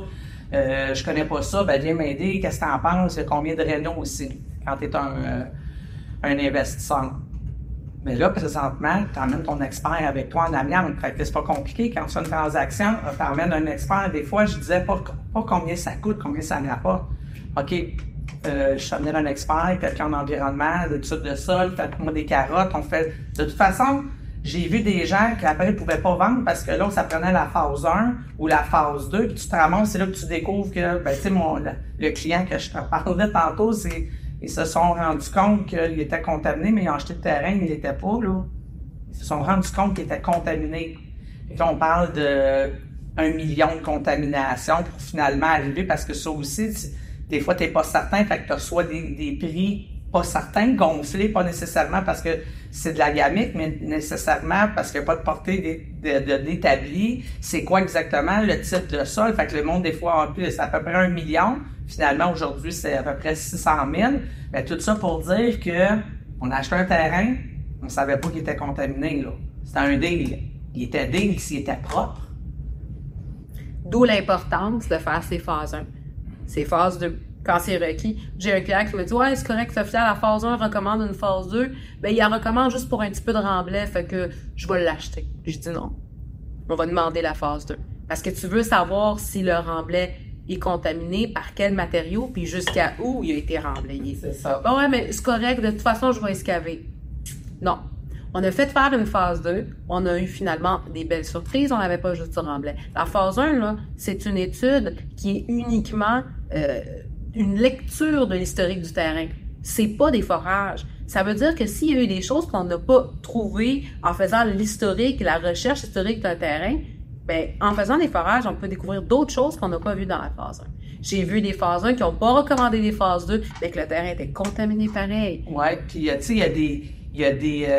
je connais pas ça, ben viens m'aider, qu'est-ce que t'en penses, il y a combien de réunions aussi, quand tu es un investisseur. Mais là, présentement, tu emmènes ton expert avec toi en amiante. Fait que c'est pas compliqué. Quand tu fais une transaction, tu emmènes un expert. Des fois, je disais pas combien ça coûte, combien ça me rapporte. OK, je amenais un expert, quelqu'un en environnement, d'études de sol, faites-moi des carottes. On fait. De toute façon, j'ai vu des gens qui après ne pouvaient pas vendre parce que là, ça prenait la phase 1 ou la phase 2, puis tu te ramasses, c'est là que tu découvres que, ben, tu sais, le client que je te parlais tantôt, ils se sont rendus compte qu'il était contaminé, mais ils ont acheté le terrain, il n'était pas, là. Ils se sont rendus compte qu'il était contaminé. Et là, on parle de 1 million de contaminations pour finalement arriver, parce que ça aussi, des fois, t'es pas certain, fait que tu reçois des prix pas certains, gonflés, pas nécessairement parce que c'est de la gamique, mais nécessairement parce qu'il n'y a pas de portée d'établi. C'est quoi exactement le type de sol? Fait que le monde, des fois, en plus, c'est à peu près 1 million. Finalement, aujourd'hui, c'est à peu près 600 000. Mais tout ça pour dire que on a acheté un terrain, on savait pas qu'il était contaminé, là. C'était un deal. Il était deal s'il était propre. D'où l'importance de faire ces phases 1. Ces phases 2. Quand c'est requis, j'ai un client qui me dit « Ouais, c'est correct, Sophia, la phase 1 recommande une phase 2. » Ben, il en recommande juste pour un petit peu de remblai, fait que je vais l'acheter. J'ai dit non. On va demander la phase 2. Parce que tu veux savoir si le remblai est contaminé, par quel matériau, puis jusqu'à où il a été remblayé. C'est ça. Ben ouais, mais c'est correct, de toute façon, je vais escaver. Non. On a fait faire une phase 2. On a eu finalement des belles surprises. On n'avait pas juste du remblai. La phase 1, là, c'est une étude qui est uniquement une lecture de l'historique du terrain. C'est pas des forages. Ça veut dire que s'il y a eu des choses qu'on n'a pas trouvées en faisant l'historique, la recherche historique d'un terrain, ben, en faisant des forages, on peut découvrir d'autres choses qu'on n'a pas vues dans la phase 1. J'ai vu des phases 1 qui n'ont pas recommandé des phases 2, mais que le terrain était contaminé pareil. Ouais, puis tu sais, il y a des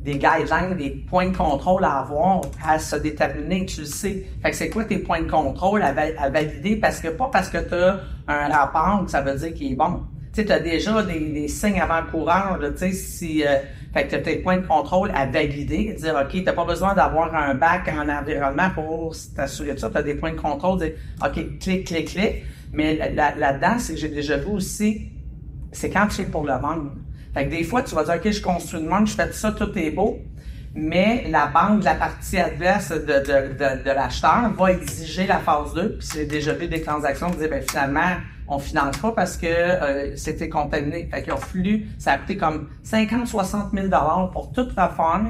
guidelines, des points de contrôle à avoir, à se déterminer, tu le sais. Fait que c'est quoi tes points de contrôle à valider? Parce que tu as un rapport que ça veut dire qu'il est bon. Tu sais, tu as déjà des signes avant-coureurs, tu sais, si Fait que tu as tes points de contrôle à valider, dire, OK, tu n'as pas besoin d'avoir un bac en environnement pour t'assurer de ça. Tu as des points de contrôle, dire, OK, clic, clic, clic. Mais là-dedans, c'est que j'ai déjà vu aussi, c'est quand tu es pour le vendre. Fait que des fois, tu vas dire, OK, je construis une banque, je fais ça, tout est beau. Mais la banque de la partie adverse de l'acheteur va exiger la phase 2. Puis c'est déjà vu des transactions qui disent, ben finalement, on finance pas parce que c'était contaminé. Fait qu'il a fallu, ça a coûté comme 50-60 000 $ pour tout refaire.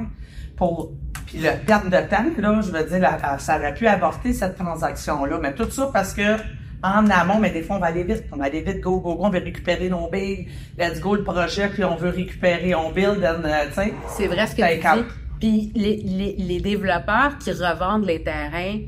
Puis le perte de temps, là, je veux dire, ça aurait pu avorter cette transaction-là. Mais tout ça parce que en amont, mais des fois, on va aller vite. On va aller vite, go, go, go, on veut récupérer nos billes. Let's go, le projet, puis on veut récupérer, on build, tu sais. C'est vrai ce que tu dis. Puis les développeurs qui revendent les terrains,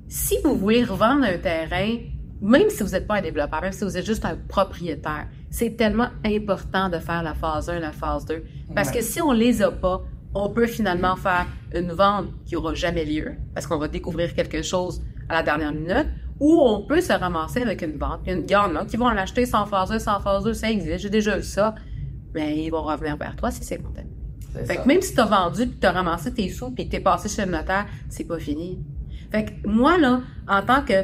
si vous voulez revendre un terrain, même si vous n'êtes pas un développeur, même si vous êtes juste un propriétaire, c'est tellement important de faire la phase 1, la phase 2. Parce que si on les a pas, on peut finalement faire une vente qui n'aura jamais lieu, parce qu'on va découvrir quelque chose à la dernière minute, ou on peut se ramasser avec une vente. Il y en a qui vont l'acheter sans phase 1, sans phase 2, ça existe, j'ai déjà vu ça. Ben, ils vont revenir vers toi si c'est content. Fait que même si tu as vendu, puis tu as ramassé tes sous, puis que tu es passé chez le notaire, c'est pas fini. Fait que moi, là, en tant que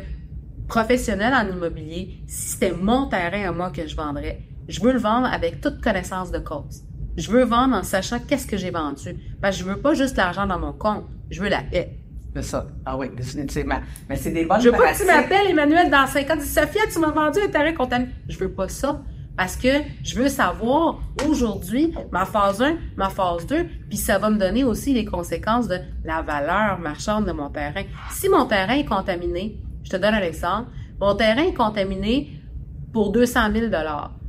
professionnel en immobilier, si c'était mon terrain à moi que je vendrais, je veux le vendre avec toute connaissance de cause. Je veux vendre en sachant qu'est-ce que j'ai vendu. Parce que je veux pas juste l'argent dans mon compte, je veux la paix. C'est ça. Ah oui, définitivement. Mais c'est des bonnes pratiques. Je veux pas que tu m'appelles, Emmanuel, dans 5 ans, dis Sophia, tu m'as vendu un terrain contaminé. Je veux pas ça. Parce que je veux savoir aujourd'hui ma phase 1, ma phase 2, puis ça va me donner aussi les conséquences de la valeur marchande de mon terrain. Si mon terrain est contaminé, je te donne un exemple, mon terrain est contaminé pour 200 000 $.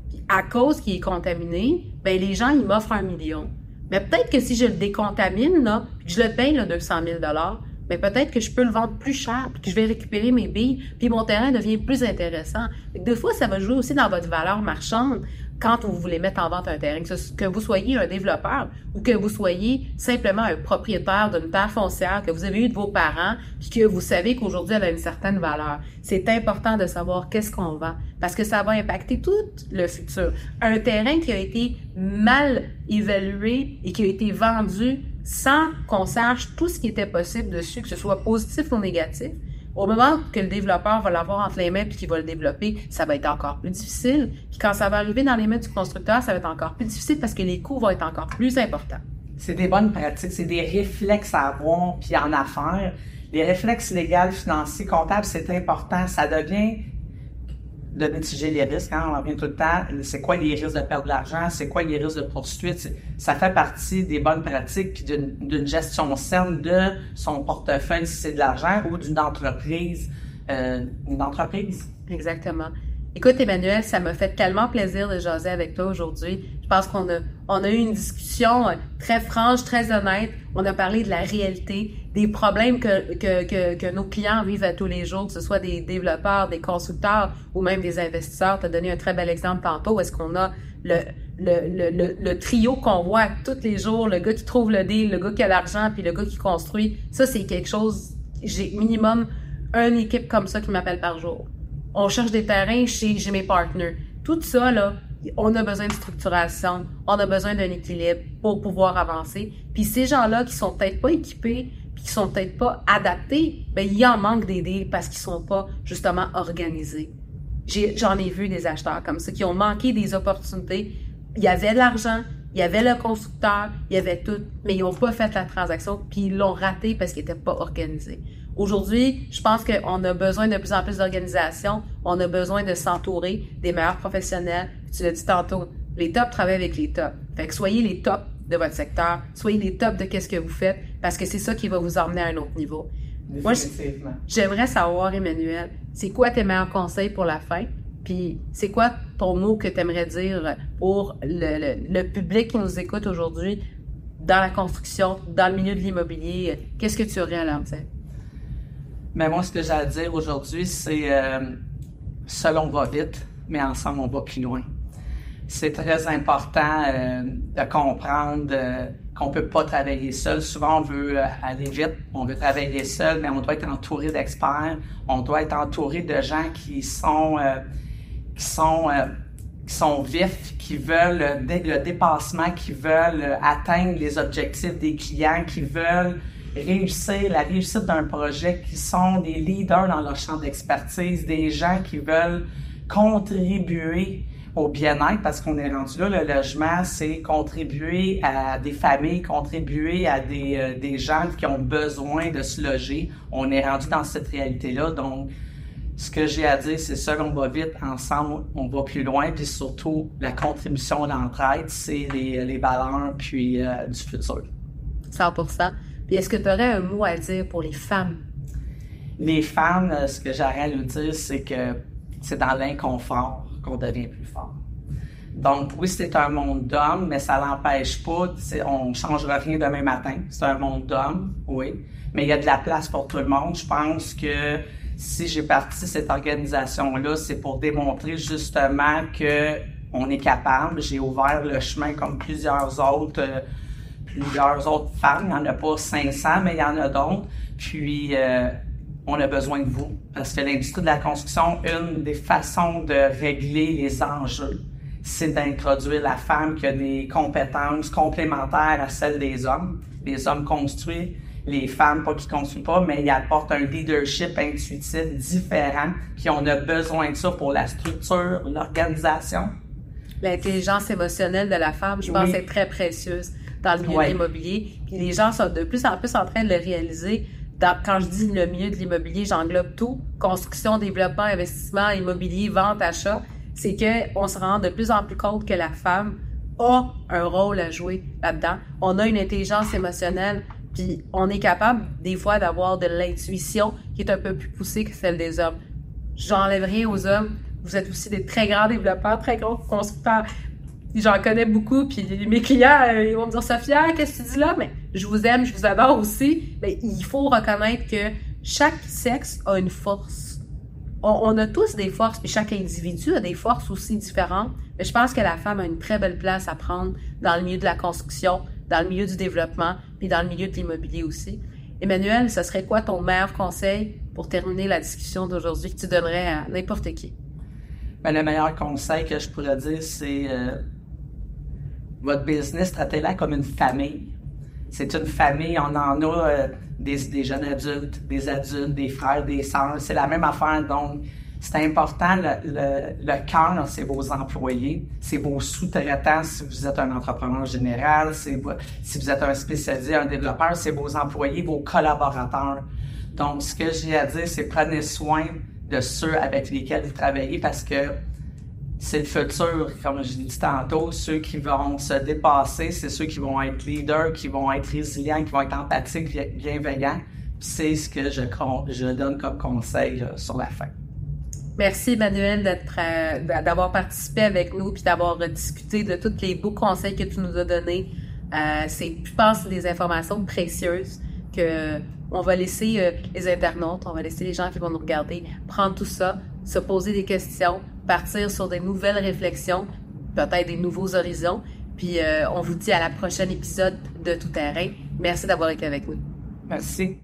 Puis à cause qu'il est contaminé, ben les gens, ils m'offrent 1 million. Mais peut-être que si je le décontamine, là, puis que je le paye, le 200 000 $, mais peut-être que je peux le vendre plus cher, puis que je vais récupérer mes billes, puis mon terrain devient plus intéressant. Des fois, ça va jouer aussi dans votre valeur marchande quand vous voulez mettre en vente un terrain, que vous soyez un développeur ou que vous soyez simplement un propriétaire d'une terre foncière que vous avez eue de vos parents, puis que vous savez qu'aujourd'hui, elle a une certaine valeur. C'est important de savoir qu'est-ce qu'on vend, parce que ça va impacter tout le futur. Un terrain qui a été mal évalué et qui a été vendu sans qu'on sache tout ce qui était possible dessus, que ce soit positif ou négatif, au moment que le développeur va l'avoir entre les mains puis qu'il va le développer, ça va être encore plus difficile. Puis quand ça va arriver dans les mains du constructeur, ça va être encore plus difficile parce que les coûts vont être encore plus importants. C'est des bonnes pratiques, c'est des réflexes à avoir puis en affaires. Les réflexes légaux, financiers, comptables, c'est important. Ça devient de mitiger les risques, hein, on revient tout le temps. C'est quoi les risques de perdre de l'argent? C'est quoi les risques de poursuite? Ça fait partie des bonnes pratiques puis d'une gestion saine de son portefeuille si c'est de l'argent ou d'une entreprise. Exactement. Écoute, Emmanuel, ça m'a fait tellement plaisir de jaser avec toi aujourd'hui. Je pense qu'on a eu une discussion très franche, très honnête. On a parlé de la réalité, des problèmes que nos clients vivent à tous les jours, que ce soit des développeurs, des constructeurs ou même des investisseurs. Tu as donné un très bel exemple tantôt. Est-ce qu'on a le trio qu'on voit tous les jours, le gars qui trouve le deal, le gars qui a l'argent, puis le gars qui construit. Ça, c'est quelque chose, j'ai minimum une équipe comme ça qui m'appelle par jour. On cherche des terrains chez mes partenaires. Tout ça, là, on a besoin de structuration, on a besoin d'un équilibre pour pouvoir avancer. Puis ces gens-là qui sont peut-être pas équipés, puis qui sont peut-être pas adaptés, ben il y en manque des deals parce qu'ils sont pas justement organisés. J'en ai vu des acheteurs comme ça qui ont manqué des opportunités. Il y avait de l'argent, il y avait le constructeur, il y avait tout, mais ils n'ont pas fait la transaction, puis ils l'ont raté parce qu'ils n'étaient pas organisés. Aujourd'hui, je pense qu'on a besoin de plus en plus d'organisation, on a besoin de s'entourer des meilleurs professionnels. Tu l'as dit tantôt, les tops travaillent avec les tops. Fait que soyez les tops de votre secteur, soyez les tops de qu'est-ce que vous faites, parce que c'est ça qui va vous emmener à un autre niveau. Moi, j'aimerais savoir, Emmanuel, c'est quoi tes meilleurs conseils pour la fin? Puis, c'est quoi ton mot que tu aimerais dire pour le public qui nous écoute aujourd'hui dans la construction, dans le milieu de l'immobilier? Qu'est-ce que tu aurais à leur dire? Mais moi, ce que j'ai à dire aujourd'hui, c'est seul on va vite, mais ensemble on va plus loin. C'est très important de comprendre qu'on peut pas travailler seul. Souvent, on veut aller vite, on veut travailler seul, mais on doit être entouré d'experts, on doit être entouré de gens qui sont qui sont vifs, qui veulent le dépassement, qui veulent atteindre les objectifs des clients, qui veulent réussir la réussite d'un projet, qui sont des leaders dans leur champ d'expertise, des gens qui veulent contribuer au bien-être, parce qu'on est rendu là, le logement, c'est contribuer à des familles, contribuer à des gens qui ont besoin de se loger. On est rendu dans cette réalité-là, donc ce que j'ai à dire, c'est ça, on va vite, ensemble, on va plus loin, puis surtout, la contribution, l'entraide, c'est les valeurs, puis du futur. 100%. Puis est-ce que tu aurais un mot à dire pour les femmes? Les femmes, ce que j'aurais à leur dire, c'est que c'est dans l'inconfort qu'on devient plus fort. Donc, oui, c'est un monde d'hommes, mais ça l'empêche pas, on ne changera rien demain matin. C'est un monde d'hommes, oui, mais il y a de la place pour tout le monde. Je pense que si j'ai parti de cette organisation-là, c'est pour démontrer justement que on est capable. J'ai ouvert le chemin comme plusieurs autres femmes. Il n'y en a pas 500, mais il y en a d'autres. Puis, on a besoin de vous. Parce que l'industrie de la construction, une des façons de régler les enjeux, c'est d'introduire la femme qui a des compétences complémentaires à celles des hommes. Les hommes construisent, les femmes, pas qui construisent pas, mais ils apportent un leadership intuitif différent, puis on a besoin de ça pour la structure, l'organisation. L'intelligence émotionnelle de la femme, je pense, est très précieuse dans le milieu de l'immobilier. Puis les gens sont de plus en plus en train de le réaliser. Quand je dis le milieu de l'immobilier, j'englobe tout. Construction, développement, investissement, immobilier, vente, achat. C'est qu'on se rend de plus en plus compte que la femme a un rôle à jouer là-dedans. On a une intelligence émotionnelle, puis on est capable, des fois, d'avoir de l'intuition qui est un peu plus poussée que celle des hommes. J'enlève rien aux hommes. Vous êtes aussi des très grands développeurs, très grands constructeurs. J'en connais beaucoup, puis mes clients, ils vont me dire « Sophia, qu'est-ce que tu dis là? » Mais je vous aime, je vous adore aussi. Mais il faut reconnaître que chaque sexe a une force. On a tous des forces, puis chaque individu a des forces aussi différentes. Mais je pense que la femme a une très belle place à prendre dans le milieu de la construction, dans le milieu du développement, puis dans le milieu de l'immobilier aussi. Emmanuel, ce serait quoi ton meilleur conseil pour terminer la discussion d'aujourd'hui que tu donnerais à n'importe qui? Ben, le meilleur conseil que je pourrais dire, c'est votre business, traitez-la comme une famille. C'est une famille, on en a des jeunes adultes, des frères, des sœurs, c'est la même affaire. Donc, c'est important, le cœur, c'est vos employés, c'est vos sous-traitants si vous êtes un entrepreneur général, si vous êtes un spécialisé, un développeur, c'est vos employés, vos collaborateurs. Donc, ce que j'ai à dire, c'est prenez soin de ceux avec lesquels vous travaillez parce que c'est le futur, comme je l'ai dit tantôt, ceux qui vont se dépasser, c'est ceux qui vont être leaders, qui vont être résilients, qui vont être empathiques, bienveillants. Puis c'est ce que je donne comme conseil là, sur la fin. Merci Emmanuel d'avoir participé avec nous puis d'avoir discuté de tous les beaux conseils que tu nous as donnés. Je pense, des informations précieuses que on va laisser les internautes, on va laisser les gens qui vont nous regarder prendre tout ça, se poser des questions, partir sur des nouvelles réflexions, peut-être des nouveaux horizons. Puis on vous dit à la prochaine épisode de Tout Terrain. Merci d'avoir été avec nous. Merci.